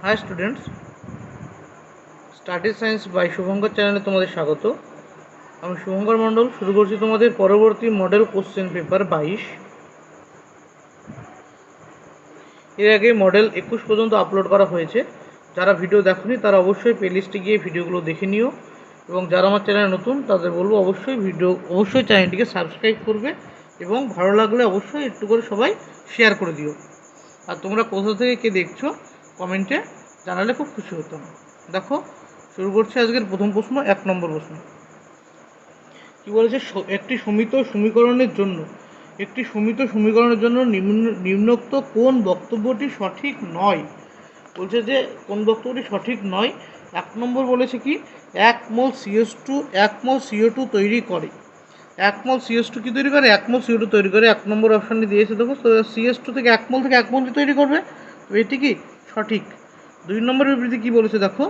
High students, study science by Shubhankar চ্যানেলে তোমাদের স্বাগত। আমি শুভঙ্কর মণ্ডল শুরু করছি তোমাদের পরবর্তী মডেল কোশ্চেন পেপার 22। এর আগে মডেল 21 পর্যন্ত আপলোড করা হয়েছে। যারা ভিডিও দেখোনি তারা অবশ্যই প্লেলিস্টে গিয়ে ভিডিওগুলো দেখে নিও, এবং যারা আমার চ্যানেলে নতুন তাদের বলবো অবশ্যই চ্যানেলটিকে সাবস্ক্রাইব করবে, এবং ভালো লাগলে অবশ্যই একটু করে সবাই শেয়ার করে দিও। আর তোমরা কোথা থেকে কে দেখছো কমেন্টে জানালে খুব খুশি হতাম। দেখো, শুরু করছি আজকের প্রথম প্রশ্ন। 1 নম্বর প্রশ্ন কি বলেছে? একটি সমিত সমীকরণের জন্য নিম্নোক্ত কোন বক্তব্যটি সঠিক নয়? বলছে যে কোন বক্তব্যটি সঠিক নয়। 1 নম্বর বলেছে কি, 1 মোল CH2 1 মোল CO2 তৈরি করে। 1 মোল CH2 কি তৈরি করে? 1 মোল CO2 তৈরি করে। 1 নম্বর অপশানটি দিয়েছে, দেখো। তো CH2 থেকে 1 মোল কি তৈরি করবে? তো এটি কি সঠিক। 2 নম্বর বিবৃতি কি বলেছে? দেখো,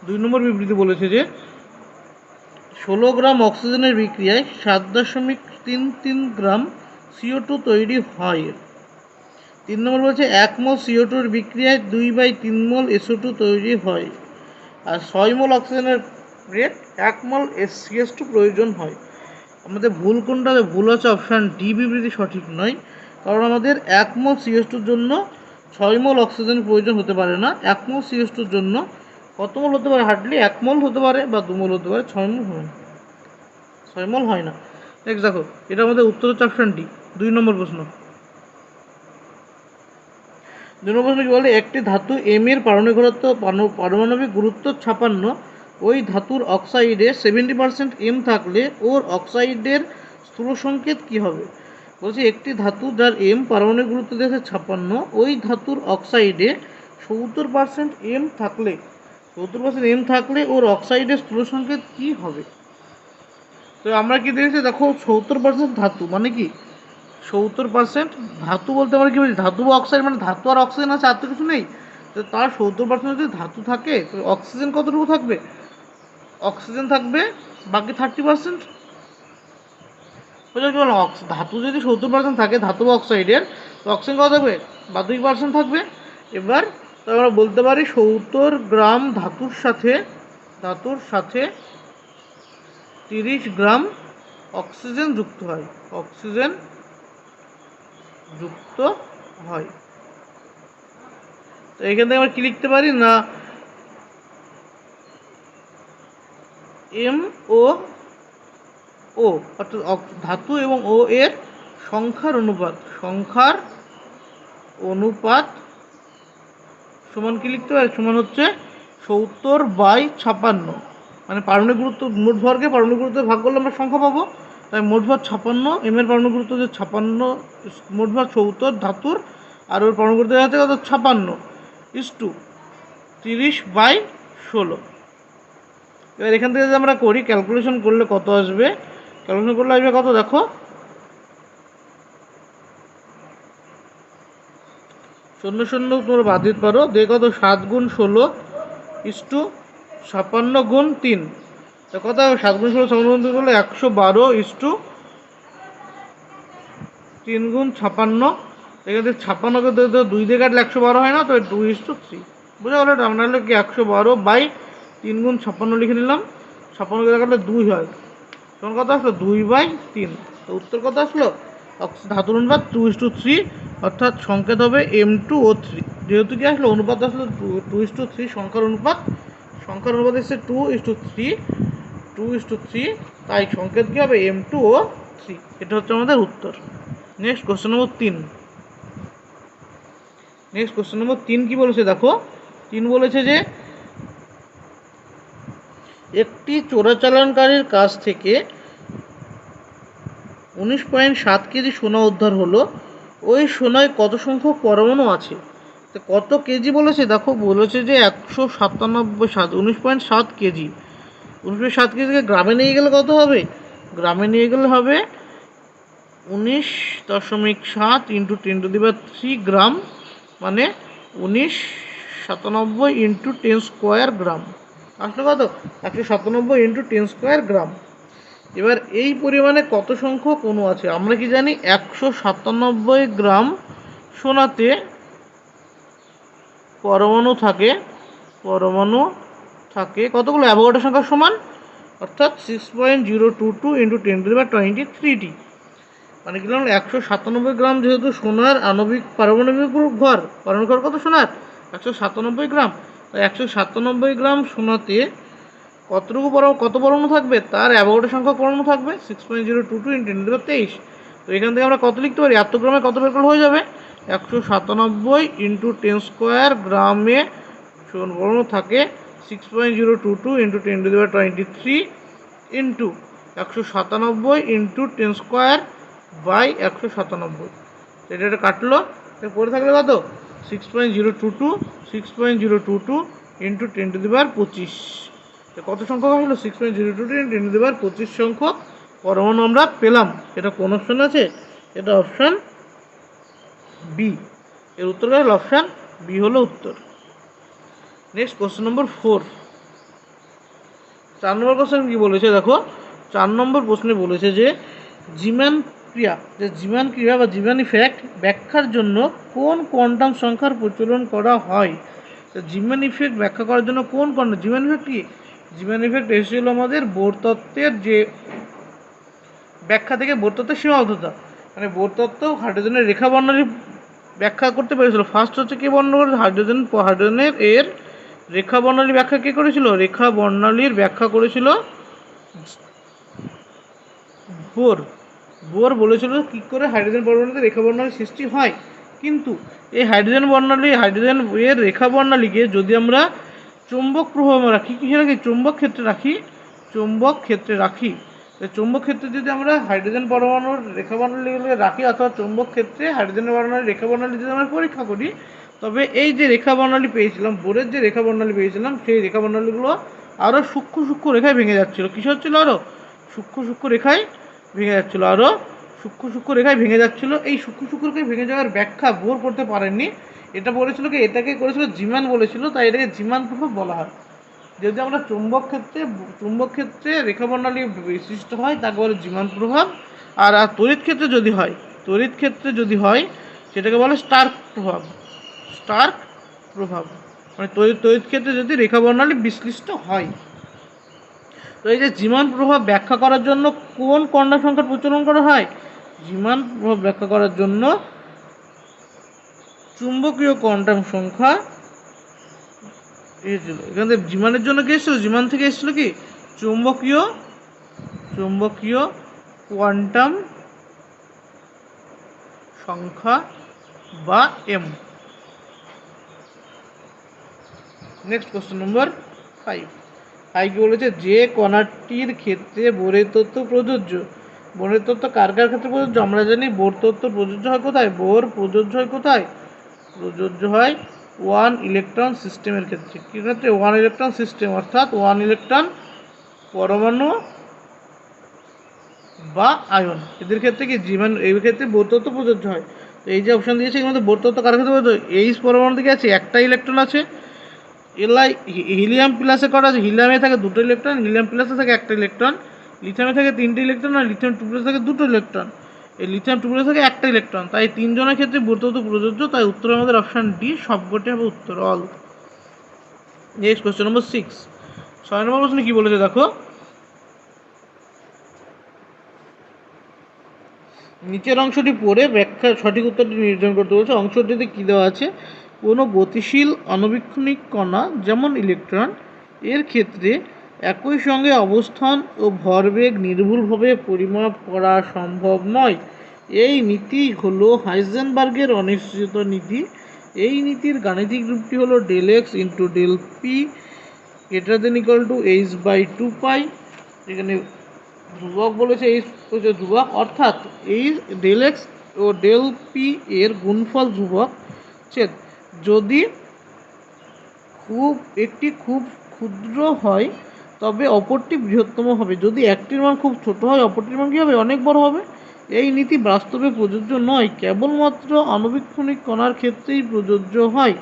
2 নম্বর বিবৃতি বলেছে যে 16 গ্রাম অক্সিজেনের বিক্রিয়ায় 7.33 গ্রাম CO2 তৈরি হয়। 3 নম্বর বলছে 1 মোল CO2 বিক্রিয়ায় 2/3 মোল SO2 তৈরি হয়। আর 6 মোল অক্সিজেনের রেট 1 মোল CH2 প্রয়োজন হয়। আমাদের ভুল কোনটা? ভুল আছে অপশান ডি, বিবৃতি সঠিক নয়। কারণ আমাদের 1 মোল CH2-র জন্য 6 মোল অক্সিজেন প্রয়োজন হতে পারে না। 1 মোল CH2-র জন্য কত মোল হতে পারে? হার্ডলি 1 মোল হতে পারে বা 2 মোল হতে পারে, 6 মোল হয় না। 6 মোল হয় না। নেক্সট দেখো, এটা আমাদের উত্তর হচ্ছে অপশান ডি। 2 নম্বর প্রশ্ন। 2 নম্বর প্রশ্ন কি বলে? একটি ধাতু এম এর পারমাণবিক গুরুত্ব 56, ওই ধাতুর অক্সাইডে 70% এম থাকলে ওর অক্সাইডের স্থূল সংকেত কী হবে? বলছে একটি ধাতু যার এম পারমাণবিক গুরুত্ব দিয়েছে 56, ওই ধাতুর অক্সাইডে 70% এম থাকলে ওর অক্সাইডের স্থূল সংকেত কী হবে? তো আমরা কি দেখেছি? দেখো, 70% ধাতু মানে কি? 70% ধাতু বলতে আমরা কি বলছি? ধাতু বা অক্সাইড মানে ধাতু আর অক্সিজেন আছে, আর তো কিছু নেই। তো তার 70% যদি ধাতু থাকে, তো অক্সিজেন কতটুকু থাকবে? অক্সিজেন থাকবে বাকি 30%। বুঝতে পারলাম। ধাতু যদি 70% থাকে, ধাতু বা অক্সাইডের, তো অক্সিজেন কত থাকবে? 2% থাকবে। এবার তো আমরা বলতে পারি 70 গ্রাম ধাতুর সাথে 30 গ্রাম অক্সিজেন যুক্ত হয়। তো এখান থেকে আমরা কি লিখতে পারি না, এম ও অর্থাৎ ধাতু এবং ও এর সংখ্যার অনুপাত সমান কি লিখতে পারি? সমান হচ্ছে 70/56। মানে পারমাণবিক গুরুত্ব, মোট ভরকে পারমাণবিক গুরুত্ব ভাগ করলে আমরা সংখ্যা পাবো। তাই মোট ভর 56, এম এর পারমাণবিক গুরুত্ব হচ্ছে 56, মোট ভর 70 ধাতুর, আর ওর পারমাণবিক গুরুত্ব আছে কত? 56 30/16। এবার এখান থেকে যদি আমরা করি, ক্যালকুলেশন করলে কত আসবে? কত? দেখো, 0 তোমরা বাদ দিতে পারো। কত? 7 × 16 56 × 3। তো কত হবে? 7 × 16 56 করলে 112 3 × 56। এখান থেকে 56কে 2 দিয়ে কাটলে 112 হয় না, তো 2:3। বুঝা গেল? এটা আমরা হলে কি 112/3 × 56 লিখে নিলাম। 56কে কাটলে 2 হয়, তখন কত আসলো? 2/3। তো উত্তর কত আসলো? ধাতুর অনুপাত 2:3, অর্থাৎ সংকেত হবে M2O3। যেহেতু কি আসলো, অনুপাত আসলো 2:3, সংখ্যার অনুপাত এসছে 2:3, তাই সংকেত কি হবে? M2O3। এটা হচ্ছে আমাদের উত্তর। নেক্সট কোশ্চেন নম্বর 3 কি বলেছে? দেখো, 3 বলেছে যে একটি চোরাচালানকারীর কাছ থেকে 19.7 কেজি সোনা উদ্ধার হলো। ওই সোনায় কত সংখ্যক পরমাণু আছে? তো কত কেজি বলেছে? দেখো, বলেছে যে 19.7 কেজি। 19.7 কেজিকে গ্রামে নিয়ে গেলে কত হবে? গ্রামে নিয়ে গেলে হবে 19.7 × 10³ গ্রাম, মানে 1997 × 10² গ্রাম। আসলে কত? 197 × 10² গ্রাম। এবার এই পরিমাণে কত সংখ্যক অণু আছে? আমরা কি জানি? 197 গ্রাম সোনাতে পরমাণু থাকে কতগুলো অ্যাভোগাড্রো সংখ্যা সমান, অর্থাৎ 6.022 × 10⁻23টি, মানে কি হলো 197 গ্রাম। যেহেতু সোনার আণবিক পারমাণবিক ভর কত সোনার 197 গ্রাম, তাই 197 গ্রাম সোনাতে কত পরমাণু থাকবে, তার অ্যাভোগাড্রো সংখ্যক পরমাণু থাকবে 6.022 × 10⁻23। তো এখান থেকে আমরা কত লিখতে পারি, এত গ্রামে কত বের করলে হয়ে যাবে, 197 × 10² গ্রামে পরমাণু থাকে 6.022 × 10⁻23 ইন্টু 197 × 10² বাই 197। এটা কাটলো, পরে থাকলে কত 6.022 × 10⁻25। কত সংখ্যক হলো 6.022 × 10⁻25 সংখ্যক পরমাণু আমরা পেলাম। এটা কোন অপশন আছে, এটা অপশন বি। এর উত্তর হলো অপশন বি হলো উত্তর। নেক্সট কোশ্চেন নম্বর 4। 4 নম্বর কোশ্চেন কি বলেছে দেখো, 4 নম্বর প্রশ্নে বলেছে যে জীমান ক্রিয়া বা জীমান ইফেক্ট ব্যাখ্যার জন্য কোন কোয়ান্টাম সংখ্যার প্রচলন করা হয়। তো জীমান ইফেক্ট ব্যাখ্যা করার জন্য কোন কোয়ান্টাম, জীমান ইফেক্ট কি, জীমান ইফেক্ট এসেছিল আমাদের বোর তত্ত্বের যে ব্যাখ্যা থেকে বোর তত্ত্বের সীমাবদ্ধতা, মানে বোর তত্ত্ব হাইড্রোজেনের রেখা বর্ণালী ব্যাখ্যা করতে পেরেছিল। ফার্স্ট হচ্ছে কে বর্ণনা করেছিল, হাইড্রোজেনের এর রেখা বর্ণালী ব্যাখ্যা কে করেছিল, রেখা বর্ণালীর ব্যাখ্যা করেছিল বোর বলেছিল কি করে হাইড্রোজেন পরমাণুতে রেখা বর্ণালীর সৃষ্টি হয়। কিন্তু এই হাইড্রোজেন এর রেখা বর্ণালীকে যদি আমরা চৌম্বক প্রভাব রাখি, কিসে রাখি, চৌম্বক ক্ষেত্রে রাখি। চৌম্বক ক্ষেত্রে যদি আমরা হাইড্রোজেন পরমাণুর রেখা বর্ণালীগুলোকে রাখি, অথবা চৌম্বক ক্ষেত্রে হাইড্রোজেন পরমাণুর রেখা বর্ণালী যদি আমরা পরীক্ষা করি, তবে এই যে রেখা বর্ণালী পেয়েছিলাম, বোরের যে রেখা বর্ণালী পেয়েছিলাম, সেই রেখা বর্ণালীগুলো আরও সূক্ষ্ম রেখায় ভেঙে যাচ্ছিল। কিসে হচ্ছিল, আরও সূক্ষ্ম রেখায় ভেঙে যাচ্ছিল, এই সূক্ষ্ম রেখায় ভেঙে যাওয়ার ব্যাখ্যা বোর করতে পারেননি। এটা বলেছিল কি, এটাকে করেছিল জিমান বলেছিল, তাই এটাকে জিমান প্রভাব বলা হয়। যদি আমরা চুম্বক ক্ষেত্রে রেখা বর্ণালী বিশিষ্ট হয় তাকে বলে জিমান প্রভাব। আর তড়িৎ ক্ষেত্রে যদি হয় সেটাকে বলে স্টার্ক প্রভাব, মানে তড়িৎ ক্ষেত্রে যদি রেখা বর্ণালী বিশ্লিষ্ট হয়। তো এই যে জিমান প্রভাব ব্যাখ্যা করার জন্য কোন কোয়ান্টাম সংখ্যার প্রচলন করা হয়, জিমান প্রভাব ব্যাখ্যা করার জন্য চুম্বকীয় কোয়ান্টাম সংখ্যা এসেছিল। এখান থেকে জিমানের জন্য কি এসেছিল, জিমান থেকে এসেছিল কি চুম্বকীয় কোয়ান্টাম সংখ্যা বা এম। নেক্সট কোশ্চেন নম্বর 5 কি বলেছে, যে কণাটির ক্ষেত্রে বোরের তত্ত্ব প্রযোজ্য। বোরের তত্ত্ব কার ক্ষেত্রে প্রযোজ্য, আমরা জানি বোর তত্ত্ব প্রযোজ্য হয় কোথায়, প্রযোজ্য হয় 1 ইলেকট্রন সিস্টেমের ক্ষেত্রে। কি ক্ষেত্রে, 1 ইলেকট্রন সিস্টেম, অর্থাৎ 1 ইলেকট্রন পরমাণু বা আয়ন, এদের ক্ষেত্রে কি এই ক্ষেত্রে বোর তত্ত্ব প্রযোজ্য হয়। তো এই যে অপশন দিয়েছে এর মধ্যে বোর তত্ত্ব কার ক্ষেত্রে প্রযোজ্য, এইচ পরমাণু থেকে আছে একটা ইলেকট্রন আছে, হিলিয়াম প্লাসে করা আছে, হিলিয়ামে থাকে 2টো ইলেকট্রন, হিলিয়াম প্লাসে থাকে একটা ইলেকট্রন, লিথিয়ামে থাকে 3টে ইলেকট্রন, আর লিথিয়াম 2 প্লাসে থাকে 2টো ইলেকট্রন, এই লিথিয়াম 2 প্লাসে থাকে একটা ইলেকট্রন। তাই 3 জনের ক্ষেত্রে বোর তত্ত্ব প্রযোজ্য, তাই উত্তর আমাদের অপশন ডি সবকটি হবে উত্তর, অল। নেক্সট কোশ্চেন নম্বর 6। 6 নম্বর প্রশ্নে কি বলেছে দেখো, নিচের অংশটি পড়ে ব্যাখ্যা সঠিক উত্তরটি নির্ধারণ করতে বলছে। অংশটিতে কী দেওয়া আছে, কোনো গতিশীল অণুবীক্ষণিক কণা যেমন ইলেকট্রন এর ক্ষেত্রে একই সঙ্গে অবস্থান ও ভরবেগ নির্ভুলভাবে পরিমাপ করা সম্ভব নয়। এই নীতি হলো হাইজেনবার্গের অনিশ্চিত নীতি। এই নীতির গাণিতিক রূপটি হলো ΔX × ΔP > h/2π। এখানে ধ্রুবক বলেছে, এই ধ্রুবক, অর্থাৎ এই ΔX ও ΔP এর গুণফল ধ্রুবক। যদি একটি খুব ক্ষুদ্র হয় তবে অপরটি বৃহত্তম হবে, যদি একটির মান খুব ছোট হয় অপরটির মান কী হবে, অনেক বড় হবে। এই নীতি বাস্তবে প্রযোজ্য নয়, কেবলমাত্র আণুবীক্ষণিক কণার ক্ষেত্রেই প্রযোজ্য হয়।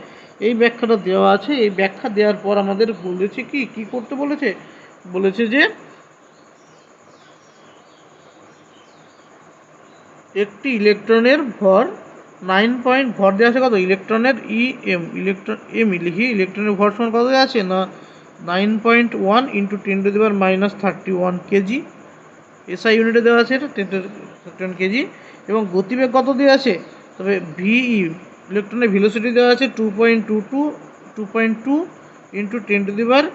এই ব্যাখ্যাটা দেওয়া আছে। এই ব্যাখ্যা দেওয়ার পর আমাদের বলেছে কি করতে বলেছে যে একটি ইলেকট্রনের ভর 9 পয়েন্ট ভর দেওয়া আছে কত ইলেকট্রনের এম লিখি, ইলেকট্রনের ভর সমান কত দেওয়া আছে না 9.1 ইন্টু 10⁻31 কেজি, এসআই ইউনিটে দেওয়া আছে, এটা 10 কেজি। এবং গতিবেগ কত দেওয়া আছে, তবে ভিই ইলেকট্রনের ভেলোসিটি দেওয়া আছে 2.2 ইন্টু 10⁶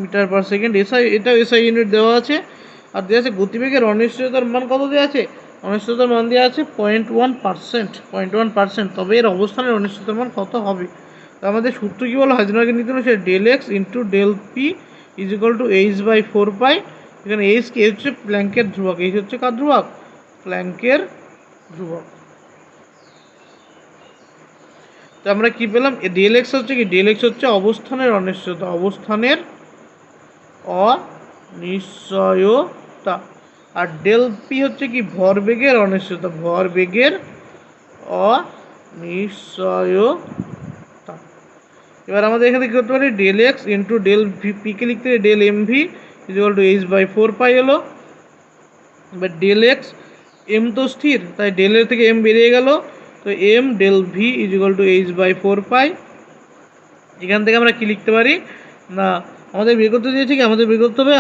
মিটার পার সেকেন্ড, এটাও এসআই ইউনিট দেওয়া আছে। আর দেওয়া আছে গতিবেগের অনিশ্চয়তার মান কত দেওয়া আছে, অনিশ্চয়তার মান দেওয়া আছে 0.1%, তবে এর অবস্থানের অনিশ্চয়তার মান কত হবে। তো আমাদের সূত্র কী বলো, হাইজেনবার্গের নীতি অনুসারে del x into del p is equal to h/4π। এখানে এইচ কি হচ্ছে প্ল্যাঙ্কের ধ্রুবক, এইচ হচ্ছে কার ধ্রুবক, প্ল্যাঙ্কের ধ্রুবক। তো আমরা কি পেলাম, ডেল এক্স হচ্ছে কি, ডেল এক্স হচ্ছে অবস্থানের অনিশ্চয়তা, অবস্থানের অনিশ্চয়তা। আর ডেল পি হচ্ছে কি ভরবেগের অনিশ্চয়তা, ভরবেগের অনিশ্চয়তা। এবার আমাদের এখানে কি করতে পারি, ডেল এক্স ইন্টু ডেল পিকে লিখতে পারি del m v is equal to h/4π হলো। এবার ডেল এক্স এম তো স্থির, তাই ডেলের থেকে এম বেরিয়ে গেল, তো m del v is equal to h/4π। এখান থেকে আমরা কি লিখতে পারি না, আমাদের বের করতে দিয়েছি কি, আমাদের বের করতে হবে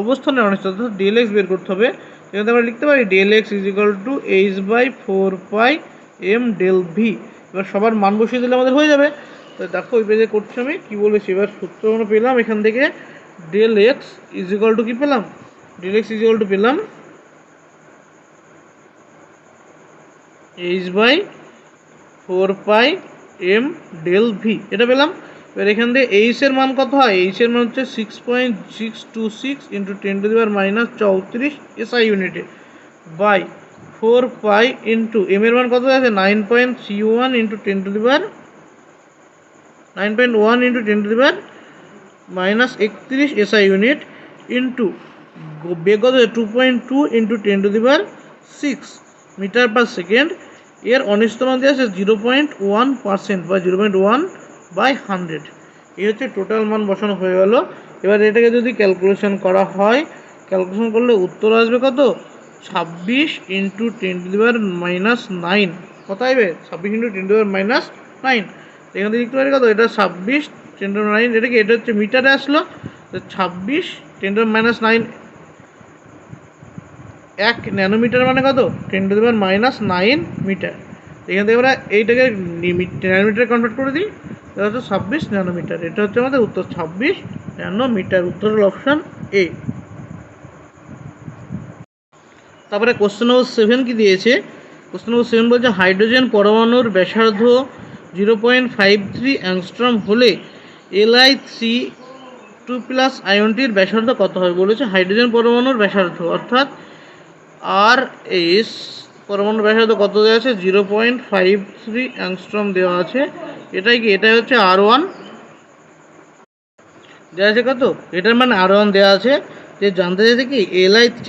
অবস্থানের অনিশ্চয়তা, ডেল এক্স বের করতে হবে। এখান থেকে আমরা লিখতে পারি del x is equal to h/4π m del v. এবার সবার মান বসিয়ে দিলে আমাদের হয়ে যাবে। তো দেখো ওই পেজে করছি আমি, কী বলেছি এবার সূত্র আমরা পেলাম এখান থেকে, del x is equal to কী পেলাম, del x is equal to পেলাম h/4π এম ডেল ভি, এটা পেলাম। এবার এখান থেকে এইচের মান কত হয়, এইচের মান হচ্ছে 6.626 ইন্টু 10⁻34 এসআই ইউনিটে বাই 4π ইন্টু এম এর মান কত আছে 9.31 into 9.1 into 10⁻31 SI unit into বেগ কত 2.2 ইন্টু 10⁶ মিটার পার সেকেন্ড। এর অনিশ্চয়তা মান দেওয়া আছে 0.1% বা 0.1/100। এই হচ্ছে টোটাল মান বসানো হয়ে গেল। এবার এটাকে যদি ক্যালকুলেশন করা হয়, ক্যালকুলেশন করলে উত্তর আসবে কত 26 ইন্টু 10⁻৯, কত আসবে 26 ইন্টু 10⁻৯। এখান থেকে লিখতে পারি কত, এটা 26 10⁻৯, এটা কি, এটা হচ্ছে মিটারে আসলো, তো 26 10⁻৯ 1 ন্যানোমিটার মানে কত 10⁻৯ মিটার। এখান থেকে আমরা এইটাকে ন্যানোমিটারে কনভার্ট করে দিই, এটা হচ্ছে 26 ন্যানোমিটার। এটা হচ্ছে আমাদের উত্তর 26 ন্যানোমিটার, উত্তর হল অপশান এ। তারপরে কোশ্চেন নম্বর 7 কি দিয়েছে, কোশ্চেন নম্বর 7 বলছে হাইড্রোজেন পরমাণুর ব্যাসার্ধ 0.53 অ্যাংস্ট্রম হলে Li3 আয়নটির ব্যাসার্ধ কত হবে বলেছে। হাইড্রোজেন পরমাণুর ব্যাসার্ধ অর্থাৎ আর এস পরমাণুর ব্যাসার্ধ কত দেওয়া আছে 0.53 অ্যাংস্ট্রম দেওয়া আছে। এটাই কি, এটাই হচ্ছে R1 দেওয়া আছে কত, এটার মানে R1 দেওয়া আছে। যে জানতে চাইছে কি Li3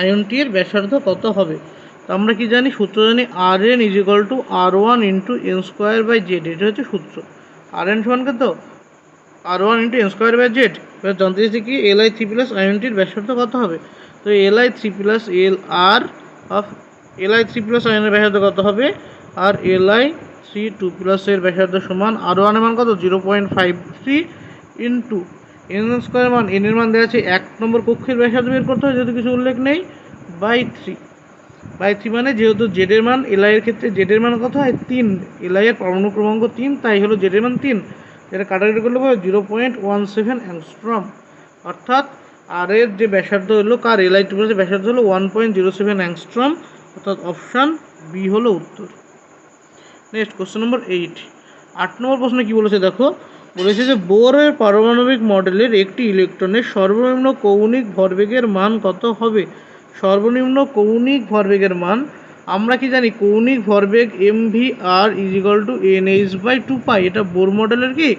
আয়নটির ব্যাসার্ধ কত হবে। তো আমরা কি জানি, সূত্র জানি Rn is equal two R1 into n²/z, এটা হচ্ছে সূত্র। Rn সমান কত R1 ইন্টু n²/z। এবার জানতে চাইছে কি Li3 আয়নটির ব্যাসার্ধ কত হবে। তো Li3 আয়নের ব্যাসার্ধ কত হবে, আর Li3 এর ব্যাসার্ধ সমান R1 এর মান কত 0.53 ইন্টু n² মান, n এর মান দেওয়া আছে 1 নম্বর কক্ষের ব্যাসার্ধ বের করতে হয় যেহেতু কিছু উল্লেখ নেই, বাই 3 মানে যেহেতু জেড এর মান Li এর ক্ষেত্রে জেড এর মান কত হয় 3, Li এর পরমাণু ক্রমাঙ্ক 3, তাই হলো জেড এর মান 3। এটা কাটাকাটি করলে হবে 0.17 অ্যাংস্ট্রম। অর্থাৎ আর এর যে ব্যাসার্ধ হলো কার Li3 এর ব্যাসার্ধ হলো 1.07 অ্যাংস্ট্রম, অর্থাৎ অপশান বি হলো উত্তর। নেক্সট কোশ্চেন নম্বর 8 নম্বর প্রশ্নে কি বলেছে দেখো, বলেছে যে বোরের পারমাণবিক মডেলের একটি ইলেকট্রনের সর্বনিম্ন কৌণিক ভরবেগের মান কত হবে। সর্বনিম্ন কৌণিক ভরবেগের মান আমরা কি জানি, কৌণিক ভরবেগ mvr is equal two nh/2π। এটা বোর মডেলের কি,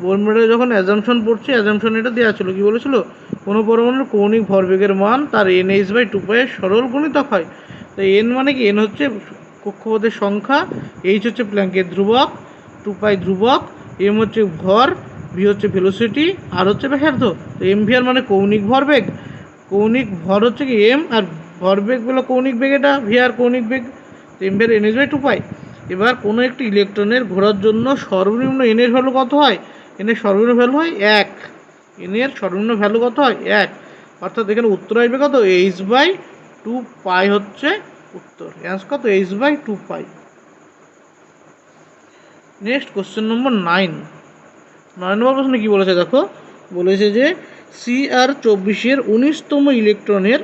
বোর মডেলে যখন অ্যাজাম্পশন পড়ছে, অ্যাজাম্পশন এটা দেওয়া ছিল, কি বলেছিল, কোনো পরমাণুর কৌণিক ভরবেগের মান তার nh/2π এর সরল গুণিতক হয়। তো n মানে কি, n হচ্ছে কক্ষপথের সংখ্যা, h হচ্ছে প্ল্যাঙ্কের ধ্রুবক, 2π ধ্রুবক, m হচ্ছে ভর, v হচ্ছে ভেলোসিটি, আর হচ্ছে ব্যাসার্ধ। তো mvr মানে কৌণিক ভরবেগ, কৌণিক ভর হচ্ছে কি m, আর ভরবেগ বলো কৌণিক বেগ, এটা vr কৌণিক বেগ। m/nh/2 এবার কোনো একটি ইলেকট্রনের ঘোরার জন্য সর্বনিম্ন n এর ভ্যালু কত হয়? n এর সর্বনিম্ন ভ্যালু হয় 1। n এর সর্বনিম্ন ভ্যালু কত হয়? 1। অর্থাৎ এখানে উত্তর আসবে কত? h/2 হচ্ছে উত্তর। অ্যান্সার কত? h/2। নেক্সট কোশ্চেন নম্বর 9 নম্বর প্রশ্নে কী বলেছে দেখো, বলেছে যে CR24 19তম ইলেকট্রনের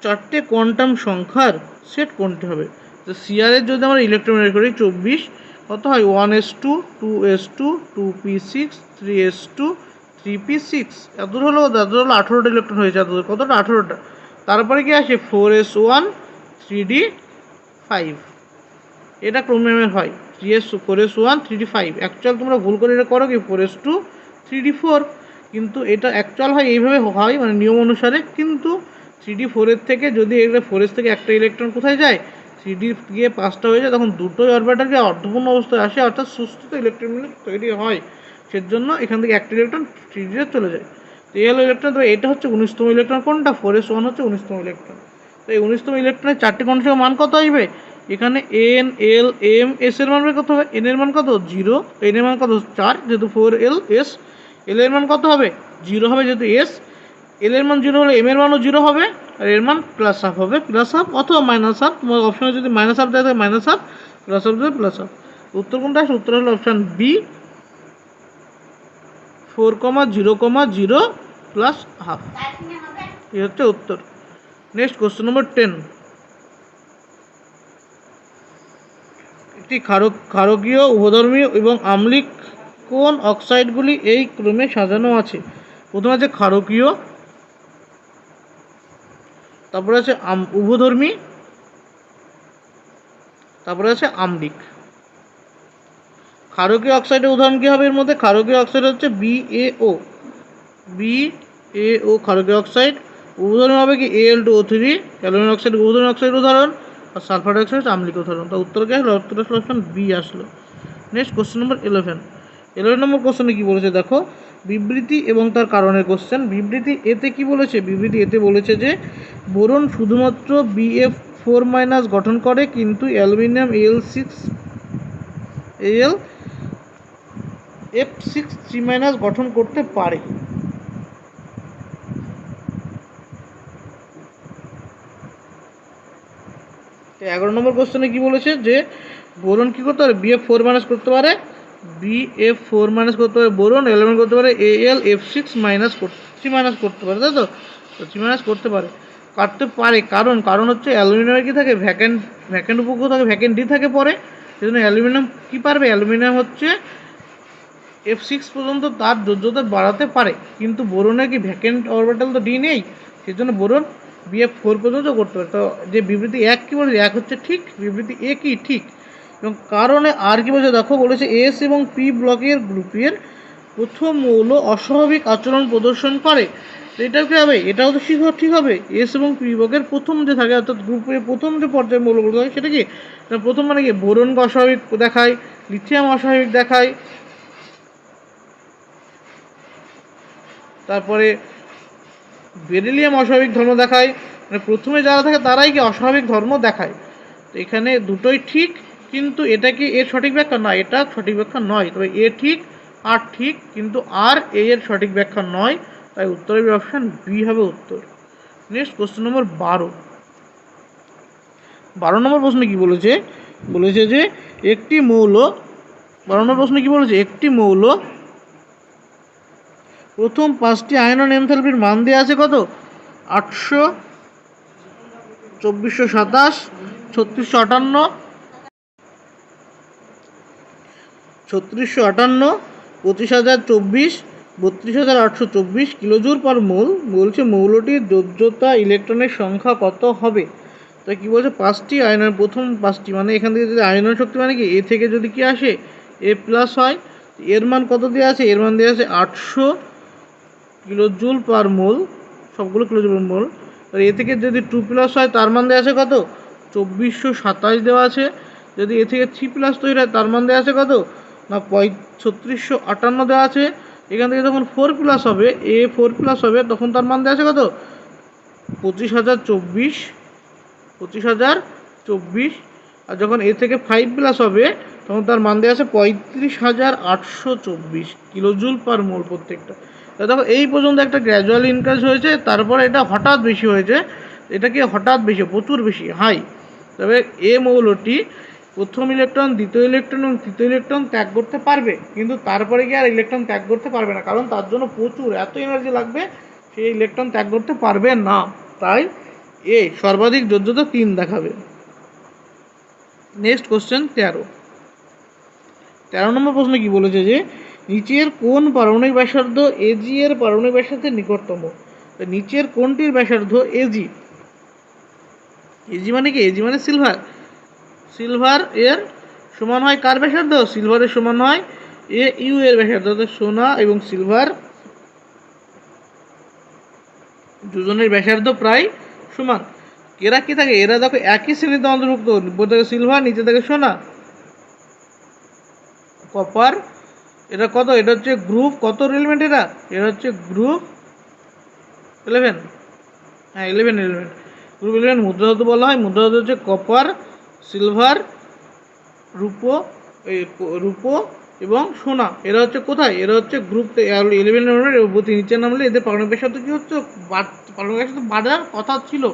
4টে কোয়ান্টাম সংখ্যার সেট কোনটি হবে? তো CR এর যদি আমরা ইলেকট্রন বের করি 24, কত হয়? 1s2 2s2 2p6 3s2 3p6, এত হলো 18টা ইলেকট্রন হয়েছে। এত কতটা? 18টা। তারপরে কি আসে? 4s1 3d5, এটা ক্রোমিয়ামের হয় 4s1 3d5। অ্যাকচুয়াল তোমরা ভুল করে এটা করো কি 4s2 3d4, কিন্তু এটা অ্যাকচুয়াল হয় এইভাবে হয়, মানে নিয়ম অনুসারে। কিন্তু 3d4 থেকে যদি এটা 4s থেকে একটা ইলেকট্রন কোথায় যায়? 3d গিয়ে 5টা হয়ে যায়, তখন দুটোই অরবিটালকে অর্ধপূর্ণ অবস্থায় আসে, অর্থাৎ সুস্থিত ইলেকট্রন তৈরি হয়। সেজন্য এখান থেকে একটা ইলেকট্রন 3d চলে যায়। তো এই হলো ইলেকট্রন। তো এটা হচ্ছে 19তম ইলেকট্রন। কোনটা? 4s1 হচ্ছে 19তম ইলেকট্রন। তো এই 19তম ইলেকট্রনের 4টে কোয়ান্টাম মান কত আসবে? এখানে n, l, m, s এর মান কত হবে? n এর মান কত? 0। n এর মান কত? 4, যেহেতু 4l s। l এর মান কত হবে? 0 হবে, যেহেতু s। l এর মান 0 হলে m এর মানও 0 হবে, আর এর মান +1/2 হবে, +1/2 অথবা -1/2। তোমার অপশনে যদি -1/2 দেয় তাহলে -1/2, +1/2 দেয় +1/2। উত্তর কোনটা আসে? উত্তর হলো অপশান বি, 4,0,0 +1/2। এই হচ্ছে উত্তর। নেক্সট কোশ্চেন নম্বর 10। একটি ক্ষারকীয়, উভধর্মী এবং আম্লিক কোন অক্সাইডগুলি এই ক্রমে সাজানো আছে? প্রথমে আছে ক্ষারকীয়, তারপরে আছে উভধর্মী, তারপরে আছে আম্লিক। ক্ষারকীয় অক্সাইডের উদাহরণ কী হবে? এর মধ্যে ক্ষারকীয় অক্সাইড হচ্ছে BaO, ক্ষারকীয় অক্সাইড। উভধর্মী হবে কি Al2O3, অ্যালুমিনিয়াম অক্সাইড উভধর্মী অক্সাইডের উদাহরণ। আর সালফার ডাইঅক্সাইড হচ্ছে আম্লিক উদাহরণ। তো উত্তর কী আসলো? উত্তর আসলো অপশন বি আসলো। নেক্সট কোশ্চেন নম্বর 11 নম্বর কোশ্চেনে কী বলেছে দেখো, বিবৃতি এবং তার কারণের কোশ্চেন। বিবৃতি এতে কি বলেছে? বিবৃতি এতে বলেছে যে বোরন শুধুমাত্র Bf4- গঠন করে, কিন্তু অ্যালুমিনিয়াম F6 3- গঠন করতে পারে। 11 নম্বর কোশ্চেনে কি বলেছে যে বোরন কি করতে পারে? Bf4- করতে পারে, Bf4- করতে পারে বোরন, এলিমেন্ট করতে পারে Al করতে পারে, তাই তো? 3- করতে পারে, কারণ হচ্ছে অ্যালুমিনিয়ামের কি থাকে? ভ্যাকেন্ট উপগ্রহ থাকে, ভ্যাকেন্ট ডি থাকে পরে। সেজন্য অ্যালুমিনিয়াম কি পারবে? অ্যালুমিনিয়াম হচ্ছে F6 পর্যন্ত তার যোজ্যতা বাড়াতে পারে, কিন্তু বোরনের কি ভ্যাকেন্ট অরবিটাল তো ডি নেই, সেজন্য বোরন Bf4 পর্যন্ত করতে পারে। তো যে বিবৃতি 1 কী বলেছে? 1 হচ্ছে ঠিক, বিবৃতি এ কি ঠিক। এবং কারণে আর কি বলেছে দেখো, বলেছে এস এবং পি ব্লকের গ্রুপের প্রথম মৌল অস্বাভাবিক আচরণ প্রদর্শন করে। তো এটাও কী হবে? এটাও তো ঠিক হবে। এস এবং পি ব্লকের প্রথম যে থাকে, অর্থাৎ গ্রুপের প্রথম যে পর্যায়ে মৌলগুলো থাকে, সেটা কি? প্রথম মানে কি? বোরনকে অস্বাভাবিক দেখায়, লিথিয়াম অস্বাভাবিক দেখায়, তারপরে বেরিলিয়াম অস্বাভাবিক ধর্ম দেখায়। মানে প্রথমে যারা থাকে তারাই কি অস্বাভাবিক ধর্ম দেখায়। তো এখানে দুটোই ঠিক, কিন্তু এটা কি এর সঠিক ব্যাখ্যা? না, এটা সঠিক ব্যাখ্যা নয়। তবে এ ঠিক, আর ঠিক, কিন্তু আর এর সঠিক ব্যাখ্যা নয়। তাই উত্তরের অপশান বি হবে উত্তর। নেক্সট কোশ্চেন নম্বর 12 নম্বর প্রশ্নে কি বলেছে? বলেছে যে একটি মৌল 12 নম্বর প্রশ্নে কি বলেছে? একটি মৌল প্রথম 5টি আয়নন এনথালপির মান দেওয়া আছে কত? 800, 2427, 3658, 3658, 25024, 32824 কিলোজুল পার মোল। বলছে মৌলটির যোজ্যতা ইলেকট্রনের সংখ্যা কত হবে? তো কী বলছে? 5টি আয়নন, প্রথম 5টি, মানে এখান থেকে যদি আয়নন শক্তি মানে কি এ থেকে যদি কি আসে A+ হয়, এর মান কত দেওয়া আছে? এর মান দেওয়া আছে 800 কিলোজুল পার মোল, সবগুলো কিলোজুল পার মোল। আর এ থেকে যদি 2+ হয় তার মান দেওয়া আছে কত? 2427 দেওয়া আছে। যদি এ থেকে 3+ তৈরি হয় তার মান দেওয়া আছে কত? না 3658 দেওয়া আছে। এখান থেকে যখন 4+ হবে, A4+ হবে, তখন তার মান দেওয়া আছে কত? 25024 আর যখন এ থেকে 5+ হবে তখন তার মান দেওয়া আছে 35,824 কিলোজুল পার মোল প্রত্যেকটা। দেখো এই পর্যন্ত একটা গ্র্যাজুয়াল ইনক্রিজ হয়েছে, তারপরে এটা হঠাৎ বেশি হয়েছে। এটা কি হঠাৎ বেশি, প্রচুর বেশি হাই। তবে এ মৌলটি প্রথম ইলেকট্রন, দ্বিতীয় ইলেকট্রন এবং তৃতীয় ইলেকট্রন ত্যাগ করতে পারবে, কিন্তু তারপরে গিয়ে আর ইলেকট্রন ত্যাগ করতে পারবে না, কারণ তার জন্য প্রচুর এত এনার্জি লাগবে, সেই ইলেকট্রন ত্যাগ করতে পারবে না। তাই এ সর্বাধিক যোজ্যতা 3 দেখাবে। নেক্সট কোশ্চেন 13 নম্বর প্রশ্নে কি বলেছে যে নিচের কোন পারমাণবিক ব্যাসার্ধ এজি এর পারমাণবিক ব্যাসার্ধের নিকটতম? নিচের কোনটির ব্যাসার্ধ এজি? এজি মানে কি? এজি মানে সিলভার। সিলভার এর সমান হয় কার ব্যাসার্ধ? সিলভারের সমান হয় এ ইউ এর ব্যাসার্ধ, অর্থাৎ সোনা এবং সিলভার দুজনের ব্যাসার্ধ প্রায় সমান। এরা কি থাকে? এরা দেখো একই শ্রেণীতে অন্তর্ভুক্ত, উপর থেকে সিলভার, নিচে থেকে সোনা, কপার। এটা কত? এটা হচ্ছে গ্রুপ কত এলিমেন্ট? এরা হচ্ছে গ্রুপ 11। হ্যাঁ 11 এলিমেন্ট, গ্রুপ 11 মুদ্রাধাতু বলা হয়। মুদ্রাধাতু হচ্ছে কপার, সিলভার, রূপো এবং সোনা। এরা হচ্ছে কোথায়? এরা হচ্ছে গ্রুপ 11 এলিমেন্ট। নিচে নামলে এদের পারমাণবিক ব্যাসার্ধ কি হচ্ছে? পারমাণবিক ব্যাসার্ধ বাড়ার কথা ছিল,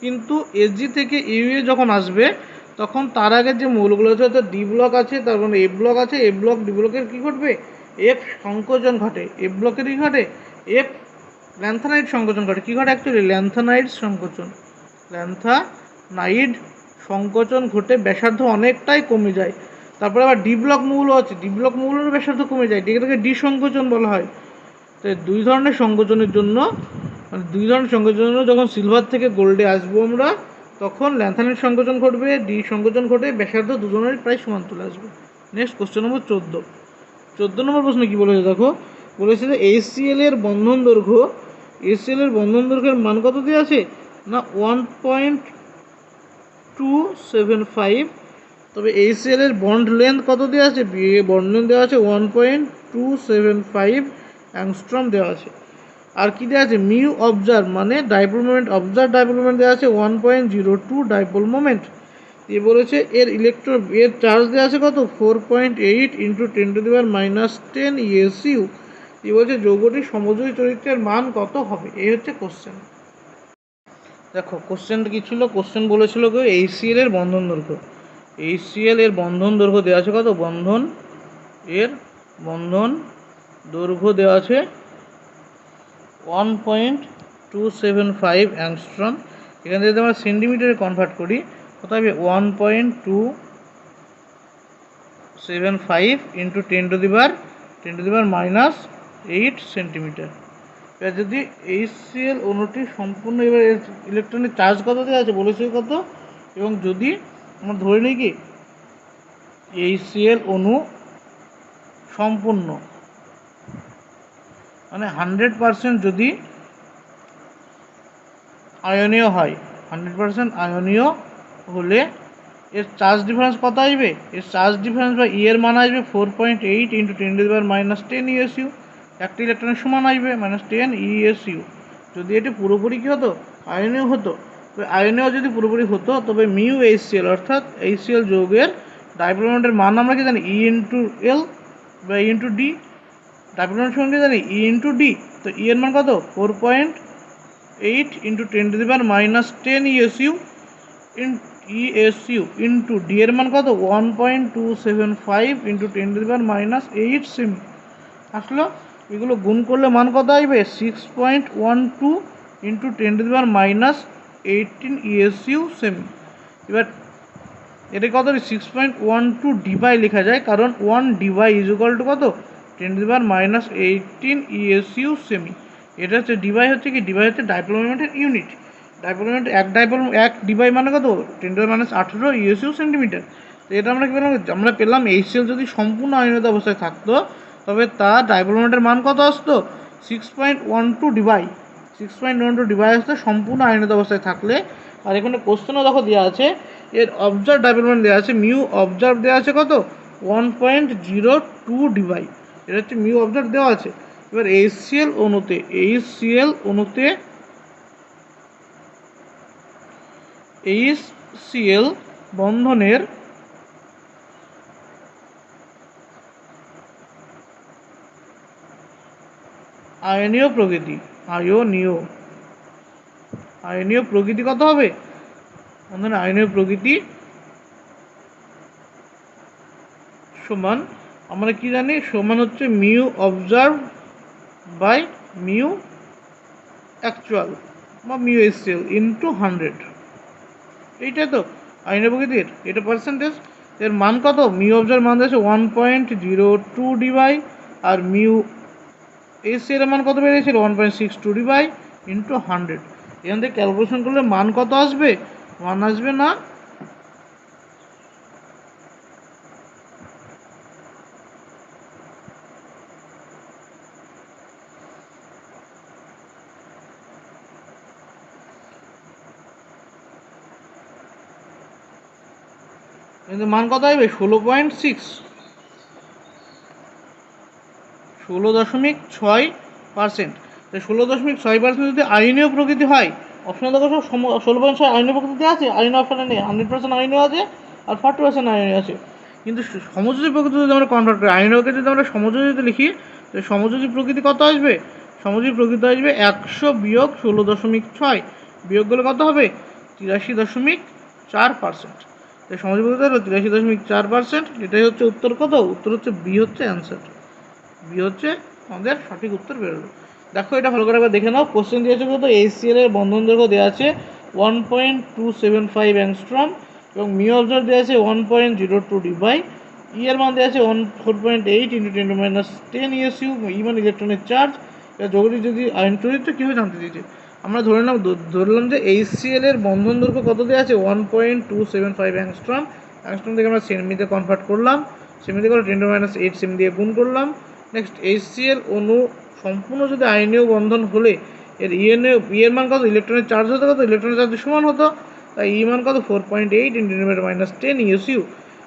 কিন্তু এসজি থেকে ইউএ যখন আসবে তখন তার আগে যে মৌলগুলো আছে, অর্থাৎ ডি ব্লক আছে, তারপরে এ ব্লক আছে, এ ব্লক ডি ব্লকের কী ঘটবে? এফ সংকোচন ঘটে। এ ব্লকের কী ঘটে? এফ ল্যান্থানাইড সংকোচন ঘটে। কী ঘটে অ্যাকচুয়ালি? ল্যান্থানাইড সংকোচন। ল্যান্থানাইড সংকোচন ঘটে ব্যাসার্ধ অনেকটাই কমে যায়। তারপরে আবার ডি ব্লক মৌল আছে, ডি ব্লক মৌলের ব্যাসার্ধ কমে যায়, এটাকে ডি সংকোচন বলা হয়। তো দুই ধরনের সংকোচনের জন্য, যখন সিলভার থেকে গোল্ডে আসবো আমরা, তখন ল্যান্থানাইড সংকোচন ঘটবে, ডি সংকোচন ঘটে, ব্যাসার্ধ দুজনের প্রায় সমান চলে আসবে। নেক্সট কোশ্চেন নম্বর 14 নম্বর প্রশ্ন কি বলেছে দেখো, বলেছে যে HCl এর বন্ধন দৈর্ঘ্য, HCl এর বন্ধন দৈর্ঘ্যের মান কত দেওয়া আছে না 1.275। তবে HCl এর বন্ড লেন্থ কত দেওয়া আছে? বন্ড লেন্থ দেওয়া আছে 1.275 অ্যাংস্ট্রম দেওয়া আছে। আর কি দেওয়া আছে? মিউ অবজার্ভ মানে dipole moment, observe dipole moment দেওয়া আছে 1.02 ডাইপোল মোমেন্ট। এ বলেছে এর এর চার্জ দেওয়া আছে কত? 4.8 × 10⁻⁻10 ESU। এ বলছে যৌগটির সমযোজী চরিত্রের মান কত হবে? এই হচ্ছে কোশ্চেন। দেখো কোশ্চেনটা কি ছিল? কোশ্চেন বলেছিল কি HCl এর বন্ধন দৈর্ঘ্য। HCl এর বন্ধন দৈর্ঘ্য দেওয়া আছে কত? বন্ধন দৈর্ঘ্য দেওয়া আছে 1.275 অ্যাংস্ট্রম। এখান থেকে যদি আমরা সেন্টিমিটারে কনভার্ট করি কত হবে? 1.275 × 10⁻⁻8 সেন্টিমিটার। এবার যদি HCl অণুটি সম্পূর্ণ, এবার ইলেকট্রনের চার্জ কত দেওয়া আছে বলেছে কত, এবং যদি আমরা ধরে নিই কি HCl অণু সম্পূর্ণ মানে 100% যদি আয়নীয় হয়, 100% আয়নীয় হলে এর চার্জ ডিফারেন্স কত আসবে? এর চার্জ ডিফারেন্স বা ই এর মান আসবে 4.8 × 10⁻⁻10 ESU। একটা ইলেকট্রনের সমান আসবে -10 ESU। যদি এটি পুরোপুরি কী হতো? আয়নীয় হতো। আয়নীয় যদি পুরোপুরি হতো তবে মিউ HCl অর্থাৎ HCl যৌগের ডাইপোল মোমেন্টের মান আমরা কি জানি? E × L বা E × D। ডাইপোল মোমেন্ট সঙ্গে জানি E × D। তো E এর মান কত? 4.8 × 10⁻⁻10 ESU ইন্টু ডি এর মান কত? 1.275 × 10⁻⁸ সেমি আসলো। এগুলো গুণ করলে মান কত আসবে? 6.12 × 10⁻18 ESU সেমি। এবার এটা কত? 6.12 ডিভাই লেখা যায়, কারণ 1 ডিভাই ইজ ইকুয়াল টু কত? 10⁻18 ESU সেমি। এটা হচ্ছে ডিভাই, হচ্ছে কি? ডিভাই হচ্ছে ডাইপোল মোমেন্টের ইউনিট। ডাইপোল মোমেন্ট এক ডিভাই মানে কত? 10⁻18 ESU সেন্টিমিটার। তো এটা আমরা কী পেলাম? আমরা পেলাম HCl যদি সম্পূর্ণ আয়নিত অবস্থায় থাকতো তবে তার ডাইপোল মোমেন্টের মান কত আসতো? 6.12 ডিভাই। 6.12 ডিভাই আসতো সম্পূর্ণ আয়নিত অবস্থায় থাকলে। আর এখানে কোশ্চেনও দেখো দেওয়া আছে, এর অবজার্ভ ডাইপোল মোমেন্ট দেওয়া আছে, মিউ অবজার্ভ দেওয়া আছে কত? 1.02 ডিভাই। এটা হচ্ছে মিউ অবজার্ভ দেওয়া আছে। এবার HCl অণুতে বন্ধনের আয়নীয় প্রকৃতি কত হবে? বন্ধনের আয়নীয় প্রকৃতি সমান, আমরা কি জানি, সমান হচ্ছে mu observe by mu actual বা মিউ এসএল ইন্টু 100। এইটাই তো আয়নীয় প্রকৃতির, এটা পার্সেন্টেজ। এর মান কত? মিউ অবজার্ভ মান আছে 1.02 ডিভাই, আর মিউ এসএল এর মান কত বেরিয়েছিল? 1.62 ডিভাই ইন্টু 100। এখান থেকে ক্যালকুলেশন করলে মান কত আসবে? মান আসবে না কিন্তু মান কত আসবে? 16.6, 16.6%। তো 16.6% যদি আইনীয় প্রকৃতি হয়, অপশন দেখো 16.6 আইনীয় প্রকৃতি আছে, আইনীয় অপশনে নেই। 100% আইনীয় আছে আর 40% আইনীয় আছে। কিন্তু সমযোজী প্রকৃতি যদি আমরা কনভার্ট করি, আইনীয়কে যদি আমরা সমযোজীতে লিখি, তো সমযোজী প্রকৃতি কত আসবে? সমযোজী প্রকৃতি আসবে 100 বিয়োগ 16.6, বিয়োগ করলে কত হবে? 83.4%। তাই সমযোজী প্রকৃতি হলো 83.4%। এটাই হচ্ছে উত্তর। কত? উত্তর হচ্ছে বি, হচ্ছে অ্যান্সার। বি হচ্ছে আমাদের সঠিক উত্তর বেরোলো। দেখো এটা ভালো করে একবার দেখে নাও। কোশ্চেন দিয়েছে কত? HCl এর বন্ধন দৈর্ঘ্য দেওয়া আছে 1.275 অ্যাংস্ট্রম এবং মিউ অবজার্ভ দেওয়া আছে 1.02 ডিভাই। ই এর মান দেওয়া আছে 4.8 × 10⁻10 ESU, ই মানে ইলেকট্রনের চার্জ। এটা যোগটি যদি আয়ন চরিত্র কীভাবে জানতে দিয়েছে? আমরা ধরলাম যে HCl এর বন্ধন দৈর্ঘ্য কত দেওয়া আছে? 1.275 অ্যাংস্ট্রম। অ্যাংস্ট্রম থেকে আমরা সেমিতে কনভার্ট করলাম, সেমিতে করে 10⁻8 সেমি দিয়ে গুণ করলাম। নেক্সট HCl অণু সম্পূর্ণ যদি আয়নীয় বন্ধন হলে এর ই এর মান কত? ইলেকট্রনের চার্জ হতো কত? ইলেকট্রনের চার্জ সমান হতো, তাই ই মান কত? 4.8 × 10⁻10 ESU।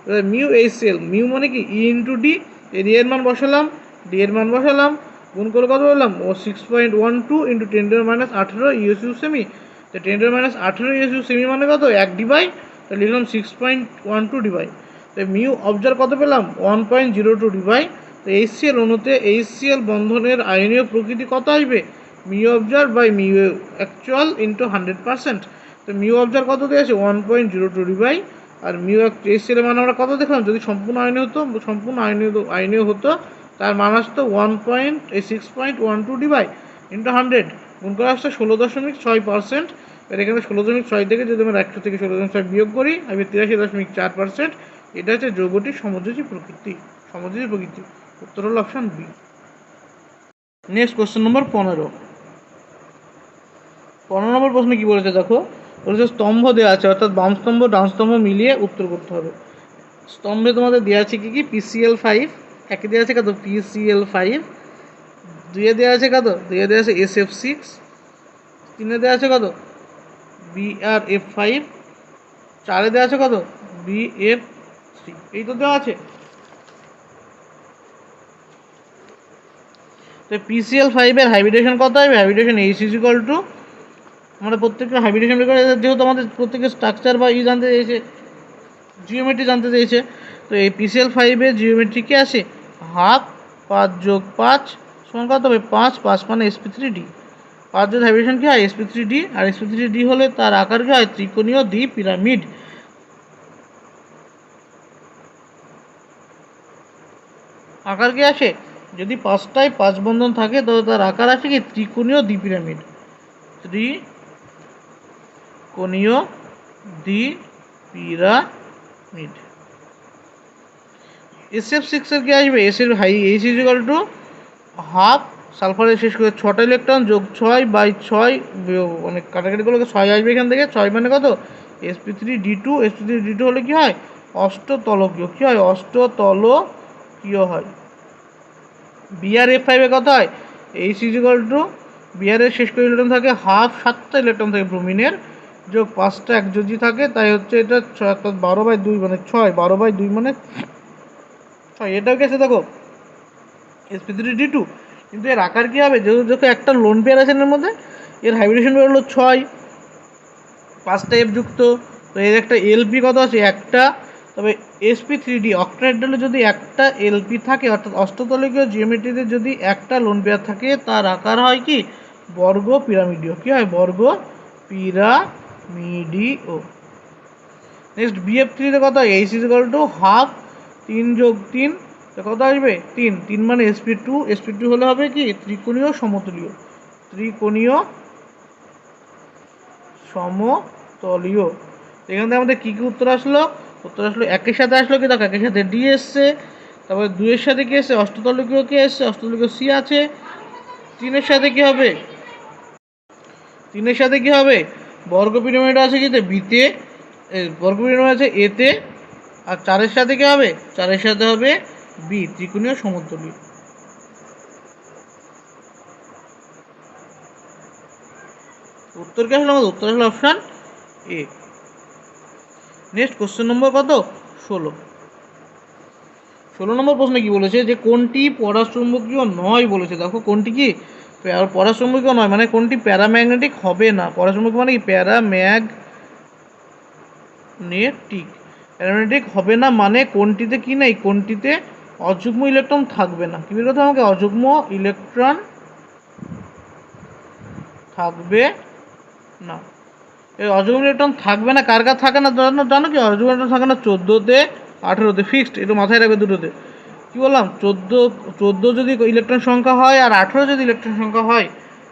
এবার মিউ HCl, মিউ মানে কি? ই ইন্টু ডি। এর ই এর মান বসালাম, ডি এর মান বসালাম, গুণ করে কত বললাম? 6.12 × 10⁻18 ESU সেমি। তো 10⁻18 ESU সেমি মানে কত? 1 ডিভাই, তাই লিখলাম 6.12 ডিভাই। তাই মিউ অবজার্ভ কত পেলাম? 1.02 ডিভাই। তো HCl অণুতে HCl বন্ধনের আয়নীয় প্রকৃতি কত আসবে? Mu observe by mu actual into 100%। তো মিউ অবজার্ভ কত দিয়েছে? 1.02 ডিভাই, আর মিউ HCl এর মান আমরা কত দেখলাম? যদি সম্পূর্ণ আয়নীয় হতো তার মান আসতো 6.12 ডিভাই ইন্টু 100, গুণ করে আসছে 16.6%। এর এখানে 16.6 থেকে যদি আমরা 100 থেকে 16.6 বিয়োগ করি, আমি 83.4%। এটা হচ্ছে যৌগটির সমযোজী প্রকৃতি। উত্তর হলো option B. Next question number 15। 15 number প্রশ্নে কি বলেছে দেখো। বলেছে স্তম্ভ দেওয়া আছে, অর্থাৎ বাম স্তম্ভ ডান স্তম্ভ মিলিয়ে উত্তর করতে হবে। স্তম্ভে তোমাদের দেওয়া আছে কি? PCl5, একে দেওয়া আছে কত? PCl5, দুইয়ে দেওয়া আছে কত? দুইয়ে দেওয়া আছে SF6, তিনে দেওয়া আছে কত? BrF5, চারে দেওয়া আছে কত? BF3। এই তো দেওয়া আছে। তো PCl5 এর হাইব্রিডেশন কত হবে? হাইব্রিডেশন H = আমাদের প্রত্যেকটা হাইব্রিডেশন বের করে, যেহেতু আমাদের প্রত্যেকের স্ট্রাকচার বা জানতে চেয়েছে, জিওমেট্রি জানতে চেয়েছে। তো এই PCl5 এর জিওমেট্রি কি আসে? হাফ 5 + 5 সমান কত হবে? 5, 5 মানে sp3d। 5 যদি হাইব্রিডেশন কি হয়? sp3d, আর sp3d হলে তার আকার কি হয়? ত্রিকোণীয় দ্বি পিরামিড। আকার কি আসে? যদি 5টায় 5 বন্ধন থাকে তবে তার আকার আসে কি? ত্রিকোণীয় দ্বি পিরামিড। ত্রিকোণীয় দ্বি পিরামিড। SF6 এর কি আসবে? H = হাফ, সালফারের শেষ করে 6টা ইলেকট্রন যোগ 6/6, অনেক কাটাকাটি করলে 6 আসবে এখান থেকে। 6 মানে কত? sp3d2। sp3d2 হলে কি হয়? অষ্টতলকীয়। কি হয়? অষ্টতলকীয় হয়। BrF5 এ কত হয়? H = Br এর শেষ করে ইলেকট্রন থাকে হাফ, 7টা ইলেকট্রন থাকে ব্রোমিনের, যোগ 5টা একযোজি থাকে, তাই হচ্ছে এটা 12/2 মানে 6, 12/2 মানে 6। এটাও গেছে দেখো sp3d2, কিন্তু এর আকার কী হবে? যেহেতু একটা লোন পেয়ার আছে এর মধ্যে, এর হাইব্রিডেশন বেরোলো 6, 5টা F যুক্ত তো এর একটা এলপি কত আছে একটা, তবে sp3d অক্টাহেড্রালে যদি একটা এলপি থাকে অর্থাৎ অষ্টতলিকীয় জিওমেট্রিতে যদি একটা লোন পেয়ার থাকে তার আকার হয় কি বর্গ পিরামিডীয়। কি হয়? বর্গ পিরামিডীয়। নেক্সট BF3 তে কত হয়? H is equal to half 3 যোগ 3, তো কত আসবে 3, 3 মানে sp2, sp2 হলে হবে কি ত্রিকোণীয় সমতলীয়, ত্রিকোণীয় সমতলীয়। এখান থেকে আমাদের কী কী উত্তর আসলো? উত্তর আসলো একের সাথে আসলো কি দেখো, একের সাথে ডি এসছে, তারপরে দুইয়ের সাথে কি এসছে অষ্টতলিকীয় কি এসছে, অষ্টতলিকীয় সি আছে। তিনের সাথে কি হবে? তিনের সাথে কি হবে? বর্গ পিরামিড আছে কিতে বিতে, বর্গ পিরামিড আছে এতে, আর চারের সাথে কি হবে? চারের সাথে হবে বি, ত্রিকোণীয় সমতলীয়। উত্তর কি আসলে আমাদের? উত্তর আসলে option A. Next question number কত? 16 নম্বর প্রশ্নে কি বলেছে যে কোনটি পরাচুম্বকীয় নয় বলেছে। দেখো কোনটি কি পরাচুম্বকীয় নয়, মানে কোনটি প্যারাম্যাগনেটিক হবে না। পরাচুম্বকীয় মানে কি প্যারাম্যাগনেটিক হবে না, মানে কোনটিতে কি নেই, কোনটিতে অযুগ্ম ইলেকট্রন থাকবে না। কি বলতে আমাকে? অযুগ্ম ইলেকট্রন থাকবে না। এই অযুগ্ম ইলেকট্রন থাকবে না, কার কার থাকে না জানো কি? অযুগ্ম ইলেকট্রন থাকে না 14তে 18তে, ফিক্সড, একটু মাথায় রাখবে দুটোতে। কি বললাম? 14 যদি ইলেকট্রন সংখ্যা হয় আর 18 যদি ইলেকট্রন সংখ্যা হয়,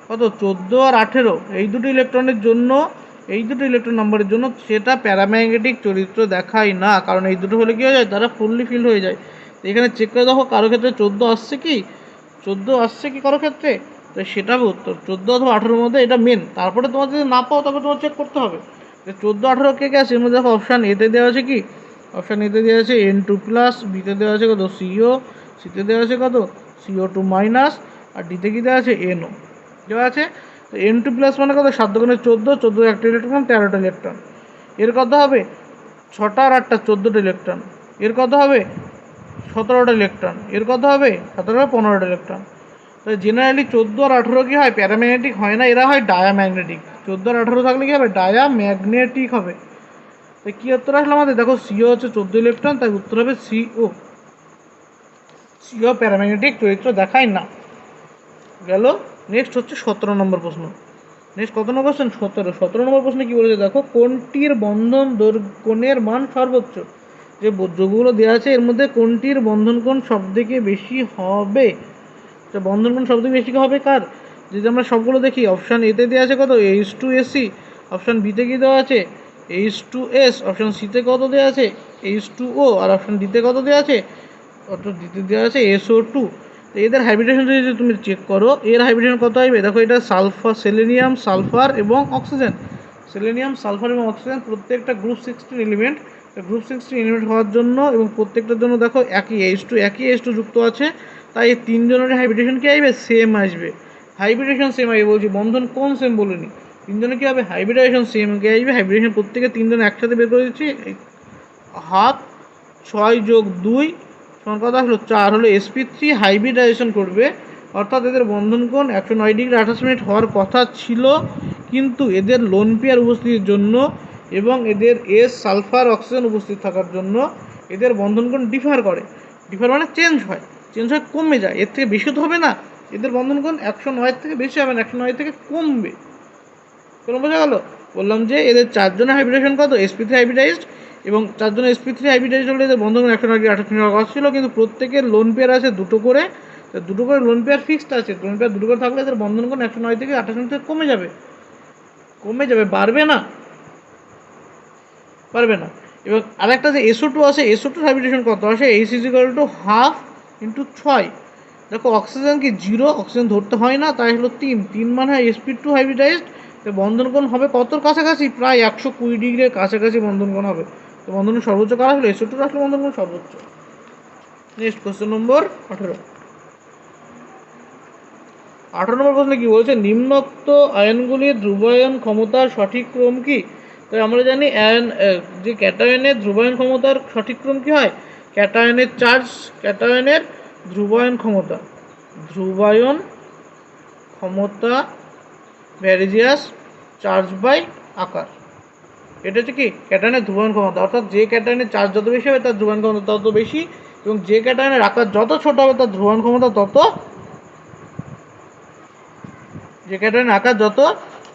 কত 14 আর 18, এই দুটো ইলেকট্রনের জন্য, এই দুটো ইলেকট্রন নম্বরের জন্য সেটা প্যারাম্যাগনেটিক চরিত্র দেখায় না, কারণ এই দুটো হলে কি হয়ে যায়, তারা ফুললি ফিল্ড হয়ে যায়। এখানে চেক করে দেখো কারো ক্ষেত্রে 14 আসছে কি, 14 আসছে কি কারো ক্ষেত্রে, তো সেটা হবে উত্তর 14 অথবা 18-র মধ্যে, এটা মেন। তারপরে তোমার যদি না পাও তবে তোমার চেক করতে হবে যে 14 18 কে কে আছে। এর মধ্যে দেখো অপশান এতে দেওয়া আছে কি, অপশান এতে দেওয়া আছে N2+, বিতে দেওয়া আছে কত CO, সিতে দেওয়া আছে কত CO2-, আর ডিতে কি দেওয়া আছে NO দেওয়া আছে। তো N2+ মানে কত 7 দুগুণে 14, 14 একটা ইলেকট্রন 13টা ইলেকট্রন। এর কত হবে 6টা আর 8টা 14টা ইলেকট্রন। এর কত হবে 17টা ইলেকট্রন। এর কত হবে 17 আর 15টা ইলেকট্রন। তো জেনারেলি 14 আর 18 কি হয়? প্যারাম্যাগনেটিক হয় না, এরা হয় ডায়াম্যাগনেটিক। 14 আর 18 থাকলে কি হবে? ডায়াম্যাগনেটিক হবে। তো কী উত্তর আসলে আমাদের? দেখো সিও হচ্ছে 14 ইলেকট্রন, তাই উত্তর হবে সিও। সিও প্যারাম্যাগনেটিক চরিত্র দেখায় না। গেল। নেক্সট হচ্ছে 17 নম্বর প্রশ্ন। নেক্সট কত নম্বর কোশ্চেন? 17 নম্বর প্রশ্নে কী বলেছে দেখো, কোনটির বন্ধন কোণের মান সর্বোচ্চ? যে যোগগুলো দেওয়া আছে এর মধ্যে কোনটির বন্ধন কোণ সবথেকে বেশি হবে? তো বন্ধন কোণ সবথেকে বেশি হবে কার? যদি আমরা সবগুলো দেখি, অপশান এতে দেওয়া আছে কত H2SC, অপশান বিতে কি দেওয়া আছে H2S, অপশান সিতে কত দেওয়া আছে H2O, আর অপশান ডিতে কত দেওয়া আছে, অর্থাৎ ডিতে দেওয়া আছে SO2। তো এদের হাইব্রিডেশন যদি তুমি চেক করো, এর হাইব্রিডেশন কত আসবে দেখো, এটা সালফার, সেলেনিয়াম, সালফার এবং অক্সিজেন। সেলেনিয়াম, সালফার এবং অক্সিজেন প্রত্যেকটা গ্রুপ 16 এলিমেন্ট। গ্রুপ 16 এলিমেন্ট হওয়ার জন্য এবং প্রত্যেকটার জন্য দেখো একই H2 যুক্ত আছে, তাই এই তিনজনের হাইব্রিডেশন কি আসবে? সেম আসবে। হাইব্রিডেশন সেম আসবে বলছি, বন্ধন কোন সেম বলিনি। তিনজনে কি হবে? হাইব্রিডেশন সেম কে আসবে। হাইব্রিডেশন প্রত্যেকে তিনজন একসাথে বের করে দিচ্ছি, হাফ 6 যোগ 2 সমান কত আসলো 4, হলো sp3 হাইব্রিডাইজেশন করবে, অর্থাৎ এদের বন্ধন কোণ 109 ডিগ্রি 28 মিনিট হওয়ার কথা ছিল, কিন্তু এদের লোন পেয়ার উপস্থিতির জন্য এবং এদের এস সালফার অক্সিজেন উপস্থিত থাকার জন্য এদের বন্ধন কোণ ডিফার করে। ডিফার মানে চেঞ্জ হয়, কমে যায়, এর থেকে বেশি তো হবে না। এদের বন্ধন কোণ 109 থেকে বেশি হবে না, 109 থেকে কমবে। কোনো বোঝা গেল? বললাম যে এদের চারজনের হাইব্রিডেশন কত sp3 হাইব্রিডাইজড, এবং চারজনের sp3 হাইব্রিডাইজড হলে এদের বন্ধন 109 ডিগ্রি 28 মিনিট হওয়ার কথা ছিল, কিন্তু প্রত্যেকের লোন পেয়ার আছে দুটো করে, দুটো করে লোন পেয়ার ফিক্সড আছে। লোন পেয়ার দুটো করে থাকলে এদের বন্ধন কোণ 109 থেকে 28 মিনিট থেকে কমে যাবে, বাড়বে না, পারবে না। এবং আরেকটা যে SO2 আছে, SO2 হাইব্রিডেশন কত আসে? H = ½ × 6। দেখো অক্সিজেন কি 0, অক্সিজেন ধরতে হয় না, তাই হলো 3 মানে হয় sp2 হাইব্রিডাইজড। তো বন্ধন কোণ হবে কতর কাছাকাছি? প্রায় 120 ডিগ্রির কাছাকাছি বন্ধন কোণ হবে। তো বন্ধন কোণ সর্বোচ্চ কার আসলে? SO2 আসলে বন্ধন কোণ সর্বোচ্চ। নেক্সট কোশ্চেন নম্বর 18 নম্বর প্রশ্নে কি বলছে, নিম্নোক্ত আয়নগুলির ধ্রুবায়ন ক্ষমতার সঠিক ক্রম কি? তো আমরা জানি যে ক্যাটায়নের ধ্রুবায়ন ক্ষমতার সঠিক ক্রম কি হয়? ক্যাটায়নের চার্জ, ক্যাটায়নের ধ্রুবায়ন ক্ষমতা ভ্যারিজিয়াস চার্জ বাই আকার। এটা হচ্ছে কি ক্যাটায়নের ধ্রুবণ ক্ষমতা, অর্থাৎ যে ক্যাটায়নের চার্জ যত বেশি হবে তার ধ্রুবণ ক্ষমতা তত বেশি, এবং যে ক্যাটায়নের আকার যত ছোট হবে তার ধ্রুবণ ক্ষমতা তত, যে ক্যাটায়নের আকার যত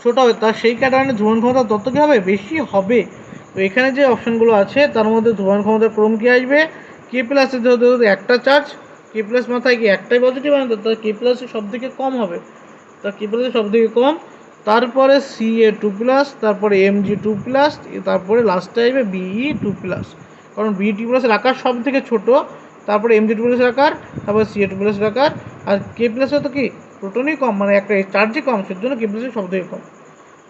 ছোট হবে তার সেই ক্যাটায়নের ধ্রুবণ ক্ষমতা তত কী হবে, বেশি হবে। তো এখানে যে অপশানগুলো আছে তার মধ্যে ধ্রুবণ ক্ষমতার ক্রম কী আসবে, কে প্লাসের যেহেতু একটা চার্জ, কে প্লাস মাথায় কি একটাই পজিটিভ আনতে, তার কে প্লাসের সব থেকে কম হবে, তার কে প্লাসের সব থেকে কম, তারপরে Ca2+, তারপরে Mg2+, তারপরে লাস্টে আসবে Be2+, কারণ Be2+এর আকার সব থেকে ছোট, তারপরে Mg2+এর আকার, তারপরে Ca2+এর আকার, আর কে প্লাসে তো কি প্রোটনই কম, মানে একটা চার্জই কম, সেজন্য কে প্লাসের সব থেকে কম।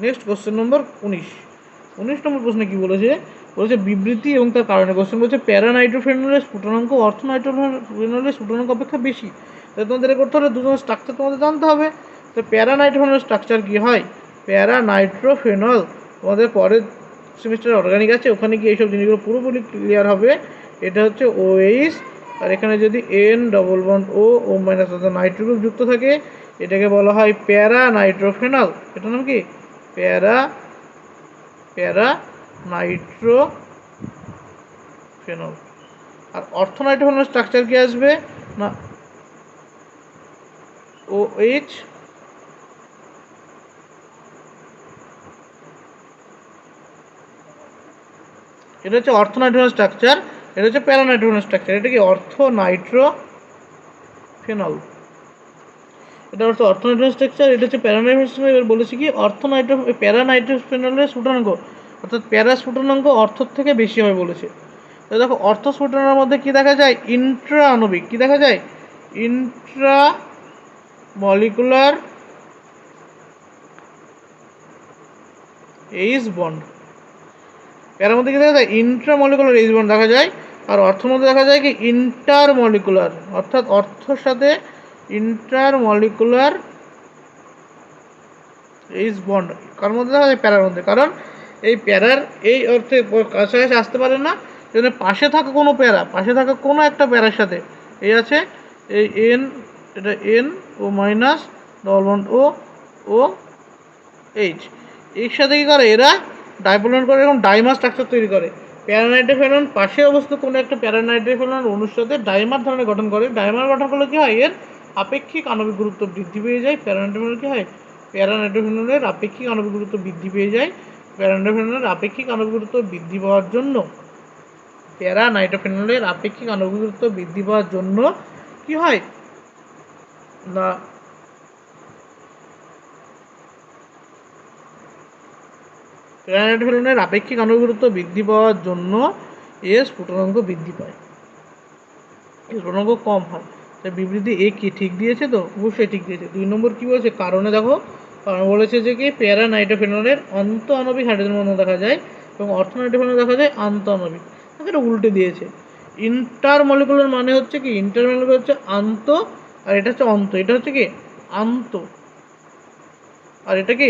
নেক্সট কোশ্চেন নম্বর 19 নম্বর প্রশ্নে কি বলেছে, বলেছে বিবৃতি এবং তার কারণে। কোশ্চেন বলছে প্যারা নাইট্রোফেনলের স্ফুটনাঙ্ক অর্থ নাইট্রোফেনলের স্ফুটনাঙ্ক অপেক্ষা বেশি। তাহলে তোমাদের এটা করতে হলে দুজন স্ট্রাকচার তোমাদের জানতে হবে। তো প্যারা নাইট্রোফেনলের স্ট্রাকচার কী হয়, প্যারা নাইট্রোফেনল তোমাদের পরের সেমিস্টার অর্গানিক আছে, ওখানে গিয়ে এইসব জিনিসগুলো পুরোপুরি ক্লিয়ার হবে। এটা হচ্ছে OH, আর এখানে যদি N double bond O minus অর্থাৎ নাইট্রো গ্রুপ যুক্ত থাকে, এটাকে বলা হয় প্যারা নাইট্রোফেনল। এটার নাম কি প্যারা নাইট্রোফেনল। আর অর্থ নাইট্রোফেনল স্ট্রাকচার কি আসবে না, OH এটা হচ্ছে অর্থ নাইট্রোফেনল স্ট্রাকচার, এটা হচ্ছে প্যারা নাইট্রোফেনল স্ট্রাকচার। এটা কি অর্থ নাইট্রোফেনল, এটা হচ্ছে অর্থ নাইট্রোফেনল স্ট্রাকচার, এটা হচ্ছে প্যারা নাইট্রোফেনল। এবার বলেছি কি প্যারা নাইট্রোফেনলের স্ফুটনাঙ্ক, অর্থাৎ প্যারা স্ফুটনাঙ্ক অর্থর থেকে বেশি হবে বলেছে। তো দেখো অর্থ স্ফুটনাঙ্কের মধ্যে কি দেখা যায়, ইন্ট্রা আণবিক কি দেখা যায়, ইন্ট্রা মলিকুলার এইচ বন্ড। প্যারার মধ্যে কি দেখা যায়, ইন্ট্রা মলিকুলার এইচ বন্ড দেখা যায়। আর অর্থের মধ্যে দেখা যায় কি ইন্টার মলিকুলার, অর্থাৎ অর্থর সাথে ইন্টার মলিকুলার এইচ বন্ড কার মধ্যে দেখা যায়, প্যারার মধ্যে। কারণ এই প্যারার এই অর্থে কাছাকাছি আসতে পারে না, যেন পাশে থাকা কোনো প্যারা, পাশে থাকা কোনো একটা প্যারার সাথে এই আছে এই N, এটা N ও মাইনাস ডবল বন্ড ও H, এর সাথে কী করে এরা ডাইপোল বন্ড করে এরকম ডাইমার স্ট্রাকচার তৈরি করে। প্যারা নাইট্রোফেনল পাশে অবস্থিত কোনো একটা প্যারা নাইট্রোফেনল অণুর সাথে ডাইমার ধরনের গঠন করে। ডাইমার গঠন করলে কী হয়, এর আপেক্ষিক আণবিক গুরুত্ব বৃদ্ধি পেয়ে যায়। প্যারা নাইট্রোফেনল কী হয়, প্যারা নাইট্রোফেনলের আপেক্ষিক আণবিক গুরুত্ব বৃদ্ধি পেয়ে যায়। প্যারা নাইট্রোফেনলের আপেক্ষিক আণবিক গুরুত্ব বৃদ্ধি পাওয়ার জন্য, প্যারা নাইট্রোফেনলের আপেক্ষিক আণবিক গুরুত্ব বৃদ্ধি পাওয়ার জন্য কী হয় না, প্যারা নাইট্রোফেনলের আপেক্ষিক আণবিক গুরুত্ব বৃদ্ধি পাওয়ার জন্য এর স্ফুটনাঙ্ক বৃদ্ধি পায়, এর স্ফুটনাঙ্ক কম হয়। তাই বিবৃতি এ কি ঠিক দিয়েছে, তো অবশ্যই ঠিক দিয়েছে। 2 নম্বর কী বলেছে, কারণে দেখো, কারণ বলেছে যে কি প্যারা নাইট্রোফেনলের অন্ত আণবিক হাইড্রোজেন বন্ধন দেখা যায় এবং অর্থ নাইট্রোফেনল দেখা যায় আন্ত আণবিক। এটা উল্টে দিয়েছে। ইন্টার মলিকুলার মানে হচ্ছে কি, ইন্টার মলিকুলার হচ্ছে আন্ত, আর এটা হচ্ছে অন্ত। এটা হচ্ছে কি আন্ত, আর এটা কি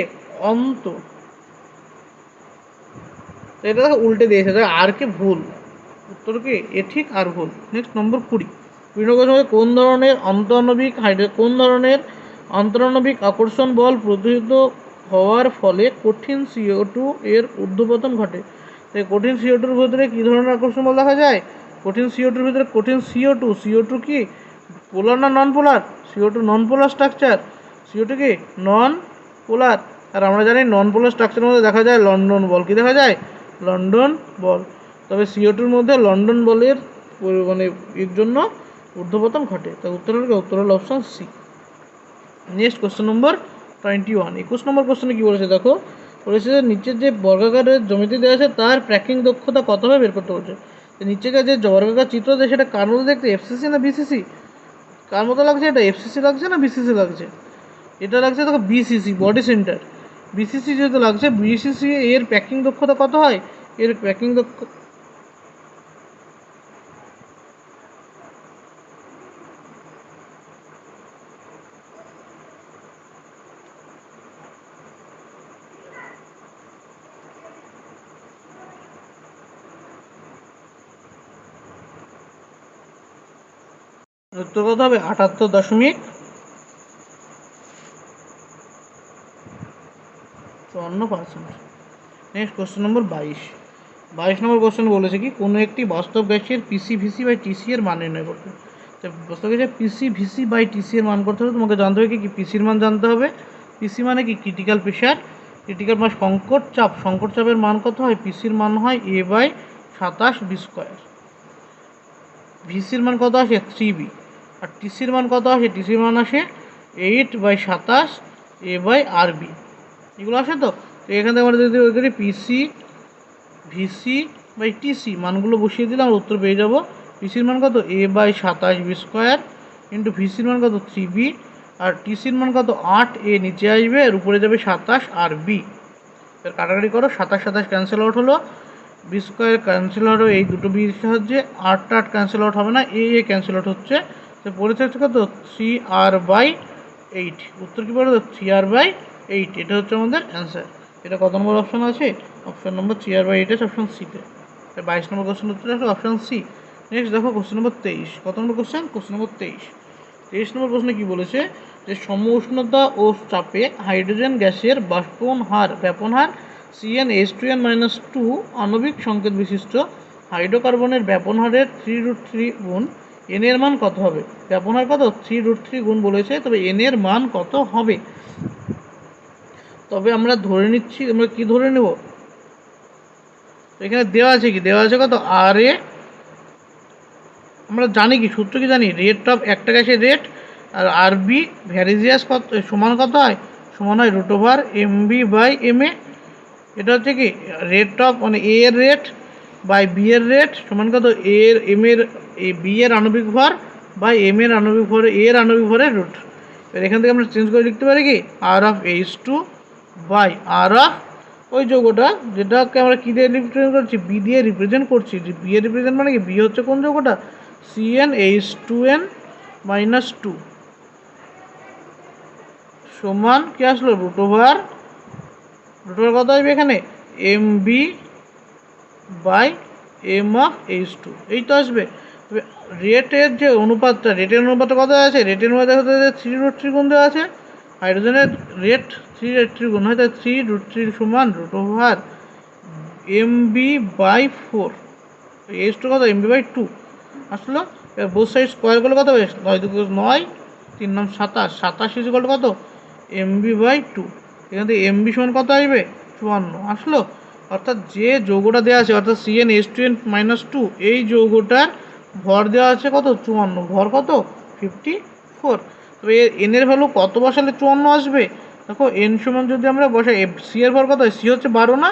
অন্ত। তো এটা দেখো উল্টে দিয়েছে, আর কি ভুল, উত্তর কি এ ঠিক আর ভুল। নেক্সট নম্বর 20 কোন ধরনের অন্তরাণবিক আকর্ষণ বল প্রদূষিত হওয়ার ফলে কঠিন CO2 এর ঊর্ধ্বপতন ঘটে। তাই কঠিন CO2-র ভিতরে কী ধরনের আকর্ষণ বল দেখা যায়, কঠিন CO2-র ভিতরে কঠিন CO2 কি পোলার না নন পোলার, CO2 নন পোলার স্ট্রাকচার, CO2 কি নন পোলার। আর আমরা জানি নন পোলার স্ট্রাকচারের মধ্যে দেখা যায় লন্ডন বল, কি দেখা যায় লন্ডন বল। তবে CO2-র মধ্যে লন্ডন বলের মানে এর জন্য ঊর্ধ্বপতন ঘটে। তাই উত্তর হলো option C. Next question number 21, 21 number কোশ্চেনে কী বলেছে দেখো, বলেছে যে নিচের যে বর্গাকারের জ্যামিতি দেওয়া আছে তার প্যাকিং দক্ষতা কত হবে বের করতে বলছে। নিচেকার যে বর্গাকার চিত্র দেয় সেটা কার মতো দেখতে, FCC না BCC, কার মতো লাগছে, এটা FCC লাগছে না BCC লাগছে, এটা লাগছে দেখো BCC বডি সেন্টার। BCC যেহেতু লাগছে, BCC এর প্যাকিং দক্ষতা কত হয়, এর প্যাকিং উত্তর কত হবে 78.54%। নেক্সট কোশ্চেন নম্বর 22 নম্বর কোশ্চেন বলেছে কি কোনো একটি বাস্তব গ্যাসের পিসি ভিসি বাই টিসি এর মান নির্ণয় করতে। তো বাস্তব গ্যাসের পিসি ভিসি বাই টিসি এর মান করতে হবে তোমাকে জানতে হবে কি পিসির মান জানতে হবে। পিসি মানে কি ক্রিটিক্যাল প্রেশার, ক্রিটিক্যাল মানে সংকট চাপের মান কত হয়, পিসির মান হয় এ বাই 27 বি স্কোয়ার। ভিসির মান কত আসে 3b, আর টিসির মান কত আসে, টিসির মান আসে 8/27 এ বাই আর বি। এগুলো আসে তো এখান থেকে আমরা যদি ওই করি পিসি ভিসি বাই টিসি মানগুলো বসিয়ে দিলে আমরা উত্তর পেয়ে যাব। পিসির মান কত এ বাই 27 বি স্কোয়ার ইন্টু ভিসির মান কত 3b, আর টিসির মান কত 8a নিচে আসবে আর উপরে যাবে 27 আর বি। এর কাটাকাটি করো, 27 ক্যান্সেল আউট হলো, বি স্কোয়ার ক্যান্সেল আউট হবে এই দুটো বির সাহায্যে, 8 ক্যান্সেল আউট হবে না, এ ক্যান্সেল আউট হচ্ছে। তো পড়ে থাকছে কত 3r/8। উত্তর কী পড়ে 3r/8। এটা হচ্ছে আমাদের অ্যান্সার। এটা কত নম্বর অপশান আছে, অপশান নম্বর 3r/8 আছে অপশান সিতে। 22 নম্বর কোশ্চেন উত্তর আছে অপশান সি। নেক্সট দেখো কোশ্চেন নম্বর 23। কত নম্বর কোশ্চেন, কোশ্চেন নম্বর 23 নম্বর প্রশ্নে কী বলেছে যে সম উষ্ণতা ও চাপে হাইড্রোজেন গ্যাসের ব্যাপন হার CnH2n-2 আণবিক সংকেত বিশিষ্ট হাইড্রোকার্বনের ব্যাপন হারের 3√3 গুণ n এর মান কত হবে। ব্যাপন হার কত 3√3 গুণ বলেছে, তবে n এর মান কত হবে। তবে আমরা ধরে নিচ্ছি, আমরা কি ধরে নেব, এখানে দেওয়া আছে কি, দেওয়া আছে কত আর এ। আমরা জানি কি সূত্র কি জানি, রেট অফ একটা গ্যাসের রেট আর আর বি ভ্যারিজিয়াস কত সমান কত হয়, সমান হয় √mv/ma। এটা হচ্ছে কি রেট অফ মানে এ এর রেট বাই বি এর রেট সমান কত এম এর বি এর আণবিক ভর বাই এম এর আণবিক ভর এর আণবিক ভরের রুট। এবার এখান থেকে আমরা চেঞ্জ করে লিখতে পারি কি R(H2) বাই R অফ ওই যৌগটা যেটাকে আমরা কী দিয়ে রিপ্রেজেন্ট করছি, বি দিয়ে রিপ্রেজেন্ট করছি। যে বি এর রিপ্রেজেন্ট মানে কি, বি হচ্ছে কোন যৌগটা CnH2n-2 সমান কি আসলো √, কত আসবে এখানে mv/m(H2) এই তো আসবে। তবে রেটের যে অনুপাতটা, রেটের অনুপাতটা কত আছে, রেটের অনুপাতে হতে 3√3 গুণ দেওয়া আছে, হাইড্রোজেনের রেট 3√3 গুণ হয়, তাই 3√3 সমান √mv/4। H2 কত mv/2 আসলো। এবার বোথ সাইড স্কোয়ার করলে কত হবে 9×9 3 9 27 ইকুয়াল কত mv/2। এখান থেকে mv সমান কত আসবে 54 আসলো। অর্থাৎ যে যৌগটা দেওয়া আছে অর্থাৎ CnH2n-2 এই যৌগটার ভর দেওয়া আছে কত 54, ভর কত 54। তবে এন এর ভ্যালু কত বসালে 54 আসবে, দেখো এন সমান যদি আমরা বসাই সি এর ভর কত, সি হচ্ছে 12 না,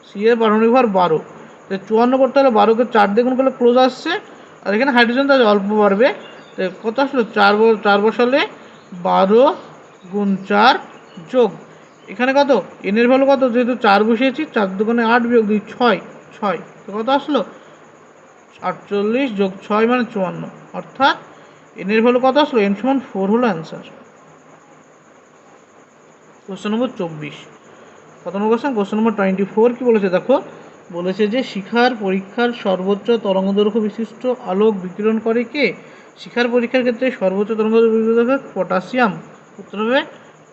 সি এর পারমাণবিক ভর 12, তো 54 করতে হলে 12কে 4 দিয়ে গুণ করলে ক্লোজ আসছে, আর এখানে হাইড্রোজেন তো অল্প বাড়বে, তো কত আসলো 4 বসালে 12 গুণ 4 যোগ এখানে কত এন এর ভ্যালু কত, যেহেতু 4 বসিয়েছি 4 দুগুণে 8 বিয়োগ 2 6, তো কত আসলো 48 যোগ 6 মানে 54। অর্থাৎ এন এর ভ্যালু কত আসলো, এন সমান 4 হলো অ্যান্সার। Question number 24। কত নম্বর কোশ্চেন, কোশ্চেন নম্বর 24 কি বলেছে দেখো, বলেছে যে শিখার পরীক্ষার সর্বোচ্চ তরঙ্গদৈর্ঘ্য বিশিষ্ট আলোক বিকিরণ করে কে। শিখার পরীক্ষার ক্ষেত্রে সর্বোচ্চ তরঙ্গদৈর্ঘ্য বিকিরণ পটাশিয়াম। উত্তর হবে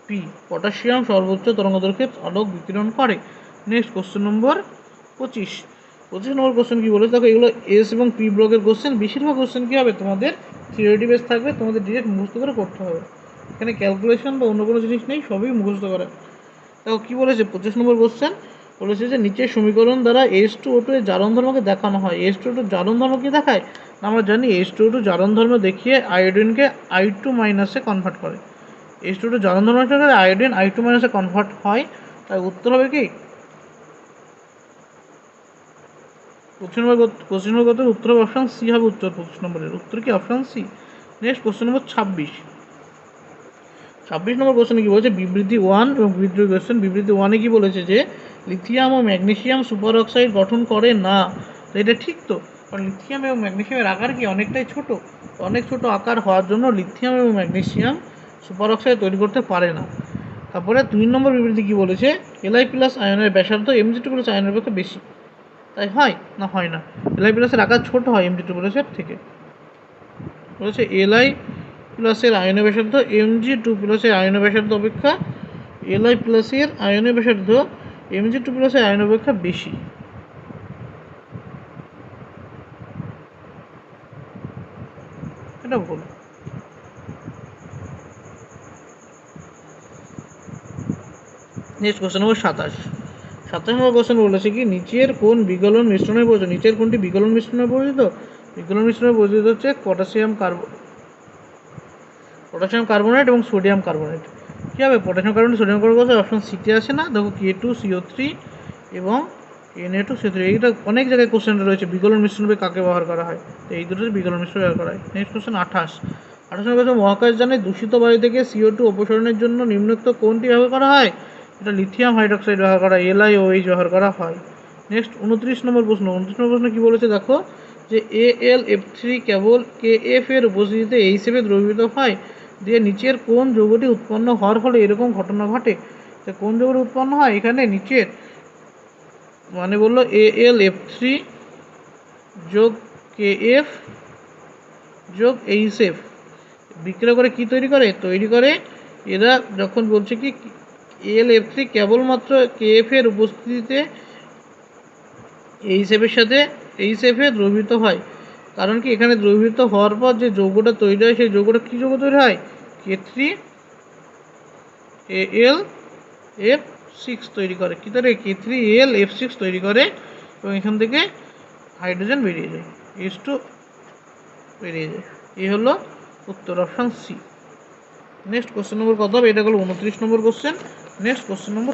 পি, পটাশিয়াম সর্বোচ্চ তরঙ্গদৈর্ঘ্যের আলোক বিকিরণ করে। নেক্সট কোশ্চেন নম্বর 25 নম্বর কোশ্চেন কি বলেছে দেখো, এগুলো এস এবং পি ব্লকের কোশ্চেন। বেশিরভাগ কোশ্চেন কী হবে তোমাদের থিওরি বেস থাকবে, তোমাদের ডিরেক্ট মুখস্থ করে করতে হবে, এখানে ক্যালকুলেশন বা অন্য কোনো জিনিস নেই, সবই মুখস্থ করে। দেখো কী বলেছে 25 নম্বর কোশ্চেন বলেছে যে নিচের সমীকরণ দ্বারা H2O2 এর জারণ ধর্মকে দেখানো হয়। H2O2 জারণ ধর্ম কি দেখায় না, আমরা জানি H2O2 জারণ ধর্ম দেখিয়ে আয়োডিনকে I2- কনভার্ট করে। H2O2 জারণ ধর্ম আয়োডিন I2- কনভার্ট হয়, তাই উত্তর হবে কি কোশ্চেন নম্বর কত, উত্তর হবে অপশান সি হবে উত্তর। 25 নম্বরের উত্তর কি option C. Next question number 26 number কোশ্চেনে কী বলেছে, বিবৃতি 1 এবং বিবৃতি কোশ্চেন। বিবৃতি 1-এ কী বলেছে যে লিথিয়াম ও ম্যাগনেসিয়াম সুপার অক্সাইড গঠন করে না। তো এটা ঠিক তো, কারণ লিথিয়াম এবং ম্যাগনেসিয়ামের আকার কি অনেকটাই ছোট, অনেক ছোট আকার হওয়ার জন্য লিথিয়াম এবং ম্যাগনেসিয়াম সুপার অক্সাইড তৈরি করতে পারে না। তারপরে 2 নম্বর বিবৃতি কী বলেছে, Li+ আয়নের ব্যাসার্ধ Mg2+ আয়নের পক্ষে বেশি। তাই হয় না, হয় না, Li+ আকার ছোট হয় Mg2+ থেকে। বলেছে Li+ আয়নের ব্যাসার্ধ Mg2+ আয়নের ব্যাসার্ধ অপেক্ষা Li+ আয়নের ব্যাসার্ধ Mg2+ আয়ন অপেক্ষা বেশি। এটা ভুল। নেক্সট কোশ্চেন নম্বর 27 নম্বর কোশ্চেন বলেছে কি নিচের কোন বিগলন মিশ্রণে পরিচিত? নিচের কোনটি বিগলন মিশ্রণে পরিচিত? বিগলন মিশ্রণে পরিচিত হচ্ছে পটাশিয়াম কার্বনেট এবং সোডিয়াম কার্বনেট। কী হবে? Potassium carbonate sodium carbonate option সিতে আসে না, দেখো K2CO3 এবং Na2CO3। এইটা অনেক জায়গায় কোশ্চেনটা রয়েছে বিগলন মিশ্রণে কাকে ব্যবহার করা হয়, তো এই দুটো বিগলন মিশ্রণ ব্যবহার করা হয়। নেক্সট কোশ্চেন 28 নম্বর মহাকাশযানে দূষিত বায়ু থেকে CO2 অপসারণের জন্য নিম্নোক্ত কোনটি ব্যবহার করা হয়? এটা লিথিয়াম হাইড্রোক্সাইড ব্যবহার করা, LiOH ব্যবহার করা হয়। নেক্সট 29 নম্বর প্রশ্ন কী বলেছে দেখো, যে AlF3 কেবল KF এর উপস্থিতিতে এই হিসেবে দ্রবীভূত হয় দিয়ে নিচের কোন যৌগটি উৎপন্ন হওয়ার ফলে এরকম ঘটনা ঘটে? তো কোন যৌগটি উৎপন্ন হয় এখানে নিচের মানে বললো AlF3 যোগ KF যোগ HF বিক্রিয়া করে কি তৈরি করে এরা যখন বলছে কি AlF3 কেবলমাত্র KF এর উপস্থিতিতে HF-এর সাথে HF এ দ্রবীভূত হয়। কারণ কি এখানে দ্রবীভূত হওয়ার পর যে যৌগটা তৈরি হয় সেই যৌগটা কী যৌগ তৈরি হয়? K3Al(F6) তৈরি করে। কী তৈরি? K3Al(F6) তৈরি করে এবং এখান থেকে হাইড্রোজেন বেরিয়ে যায়, H2 বেরিয়ে যায়। এই হলো উত্তর, option C. Next question number কত হবে? এটা হলো 29 number question. Next question number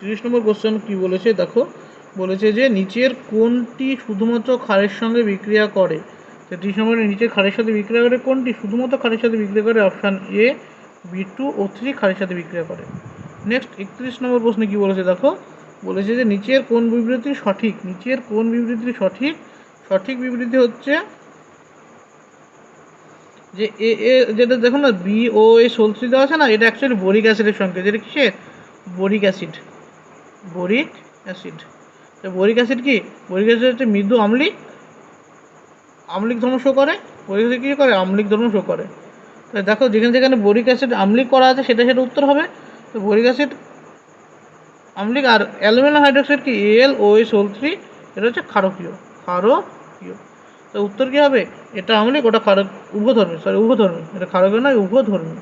30 number question কি বলেছে দেখো, বলেছে যে নিচের কোনটি শুধুমাত্র ক্ষারের সঙ্গে বিক্রিয়া করে? 30 নম্বরে নিচের ক্ষারের সাথে বিক্রিয়া করে কোনটি? শুধুমাত্র ক্ষারের সাথে বিক্রিয়া করে, অপশান এ B2O3 ক্ষারের সাথে বিক্রিয়া করে। নেক্সট 31 নম্বর প্রশ্নে কি বলেছে দেখো, বলেছে যে নিচের কোন বিবৃতি সঠিক? নিচের কোন বিবৃতি সঠিক? সঠিক বিবৃতি হচ্ছে যে যেটা দেখো না BOH3 দেওয়া আছে না, এটা অ্যাকচুয়ালি বোরিক অ্যাসিডের সংকেত। এটা কিসের? Boric acid. তো বোরিক অ্যাসিড কি? বোরিক অ্যাসিড হচ্ছে মৃদু আম্লিক ধর্ম শো করে। বোরিক অ্যাসিড কী করে? আম্লিক ধর্ম শো করে। তো দেখো যেখানে বোরিক অ্যাসিড আম্লিক করা আছে সেটা উত্তর হবে। তো বোরিক অ্যাসিড আম্লিক, আর অ্যালুমিনিয়াম হাইড্রোক্সাইড কি? AlOH3, এটা হচ্ছে ক্ষারকীয়। তো উত্তর কী হবে? এটা আম্লিক, ওটা ক্ষারক, উভধর্মী। এটা ক্ষারকীয় নয়, উভধর্মী।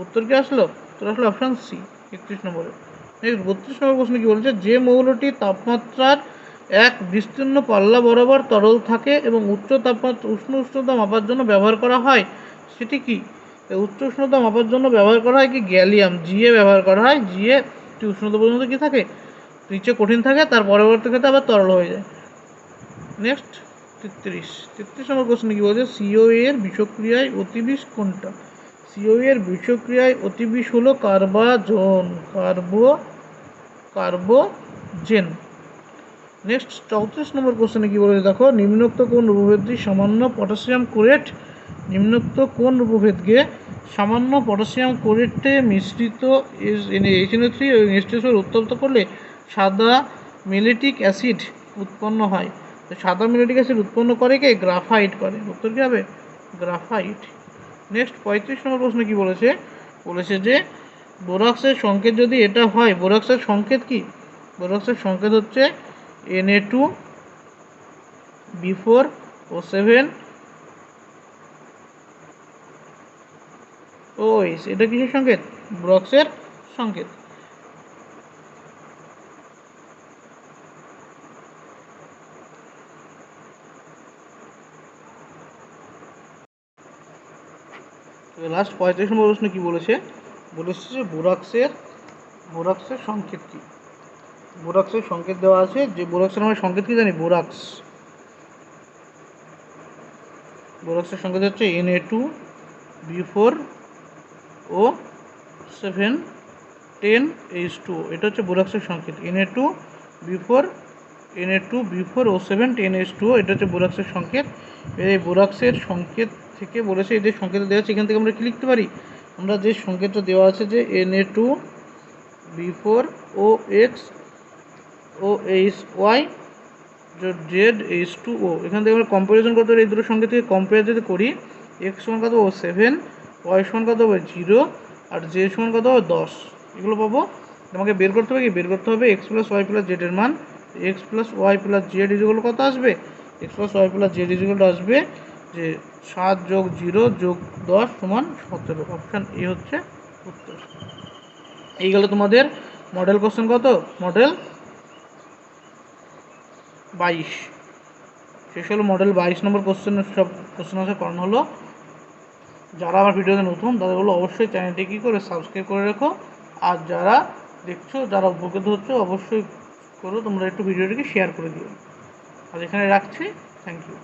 উত্তর কী আসলো? উত্তর আসলো অপশান সি 31 নম্বরে। নেক্সট 32 নম্বর প্রশ্ন কী বলেছে, যে মৌলটি তাপমাত্রার এক বিস্তীর্ণ পাল্লা বরাবর তরল থাকে এবং উষ্ণতা মাপার জন্য ব্যবহার করা হয় সেটি কি? উচ্চ উষ্ণতা মাপার জন্য ব্যবহার করা হয় কি? গ্যালিয়াম, Ga ব্যবহার করা হয়। Ga একটি উষ্ণতা পর্যন্ত কী থাকে? নিচে কঠিন থাকে, তার পরবর্তী ক্ষেত্রে আবার তরল হয়ে যায়। নেক্সট 33 নম্বর কোশ্চেন কী বলছে, CO এর বিষক্রিয়ায় অতিবিষ কোনটা? CO এর বিষক্রিয়ায় অতিবিষ হলো কার্বোজেন। নেক্সট 34 নম্বর কোশ্চেনে কী বলেছে দেখো, নিম্নোক্ত কোন উপভেদটি সামান্য পটাশিয়াম ক্লোরেট সামান্য পটাশিয়াম ক্লোরেটে মিশ্রিত HNO3 এবং H2SO উত্তপ্ত করলে সাদা ম্যালিক অ্যাসিড উৎপন্ন হয়? তো সাদা ম্যালিক অ্যাসিড উৎপন্ন করে কে? গ্রাফাইট করে। উত্তর কী হবে? গ্রাফাইট। নেক্সট 35 নম্বর প্রশ্ন কী বলেছে, যে বোরক্সের সংকেত যদি এটা হয়, বোরক্সের সংকেত কি? বোরক্সের সংকেত হচ্ছে Na2B4O7 OH। এটা কিসের সংকেত? বোরক্সের সংকেত। লাস্ট 35 নম্বর প্রশ্ন কী বলেছে, যে বোরক্সের সংকেত কী? বোরক্সের সংকেত দেওয়া আছে, যে বোরক্সের আমরা সংকেত কী জানি? বোরক্সের সংকেত হচ্ছে Na2B4O7 10H2O। এটা হচ্ছে বোরক্সের সংকেত, Na2B4O7 10H2O। এটা হচ্ছে বোরক্সের সংকেত। এই বোরক্সের সংকেত থেকে বলেছে, এই যে সংকেত দেওয়া আছে এখান থেকে আমরা কী লিখতে পারি? আমরা যে সংকেতটা দেওয়া আছে যে Na2B4OXOHY ZH2O, এখান থেকে আমরা কম্পারিজন করতে পারি। এই দুটো সংকেত থেকে কম্পেয়ার যদি করি এক্স সমান কত পাবো 7, ওয়াই সমান কত হবে 0, আর জে সমান কত হবে 10। এগুলো পাবো। তোমাকে বের করতে হবে কি, বের করতে হবে x plus y plus z এর মান। X plus y plus z is equal কত আসবে, x plus y plus z is equal আসবে যে 7 যোগ 0 যোগ 10 সমান 17। অপশান এ হচ্ছে উত্তর। এই গেল তোমাদের মডেল কোশ্চেন কত, মডেল 22। শেষ হলো মডেল 22 নম্বর কোশ্চেন, সব কোশ্চেন আনসার করানো হলো। যারা আমার ভিডিওতে নতুন তাদের বলো অবশ্যই চ্যানেলটি কী করে সাবস্ক্রাইব করে রেখো, আর যারা দেখছো, যারা উপকৃত হচ্ছে অবশ্যই করো তোমরা একটু ভিডিওটিকে শেয়ার করে দিও। আর এখানে রাখছি, থ্যাংক ইউ।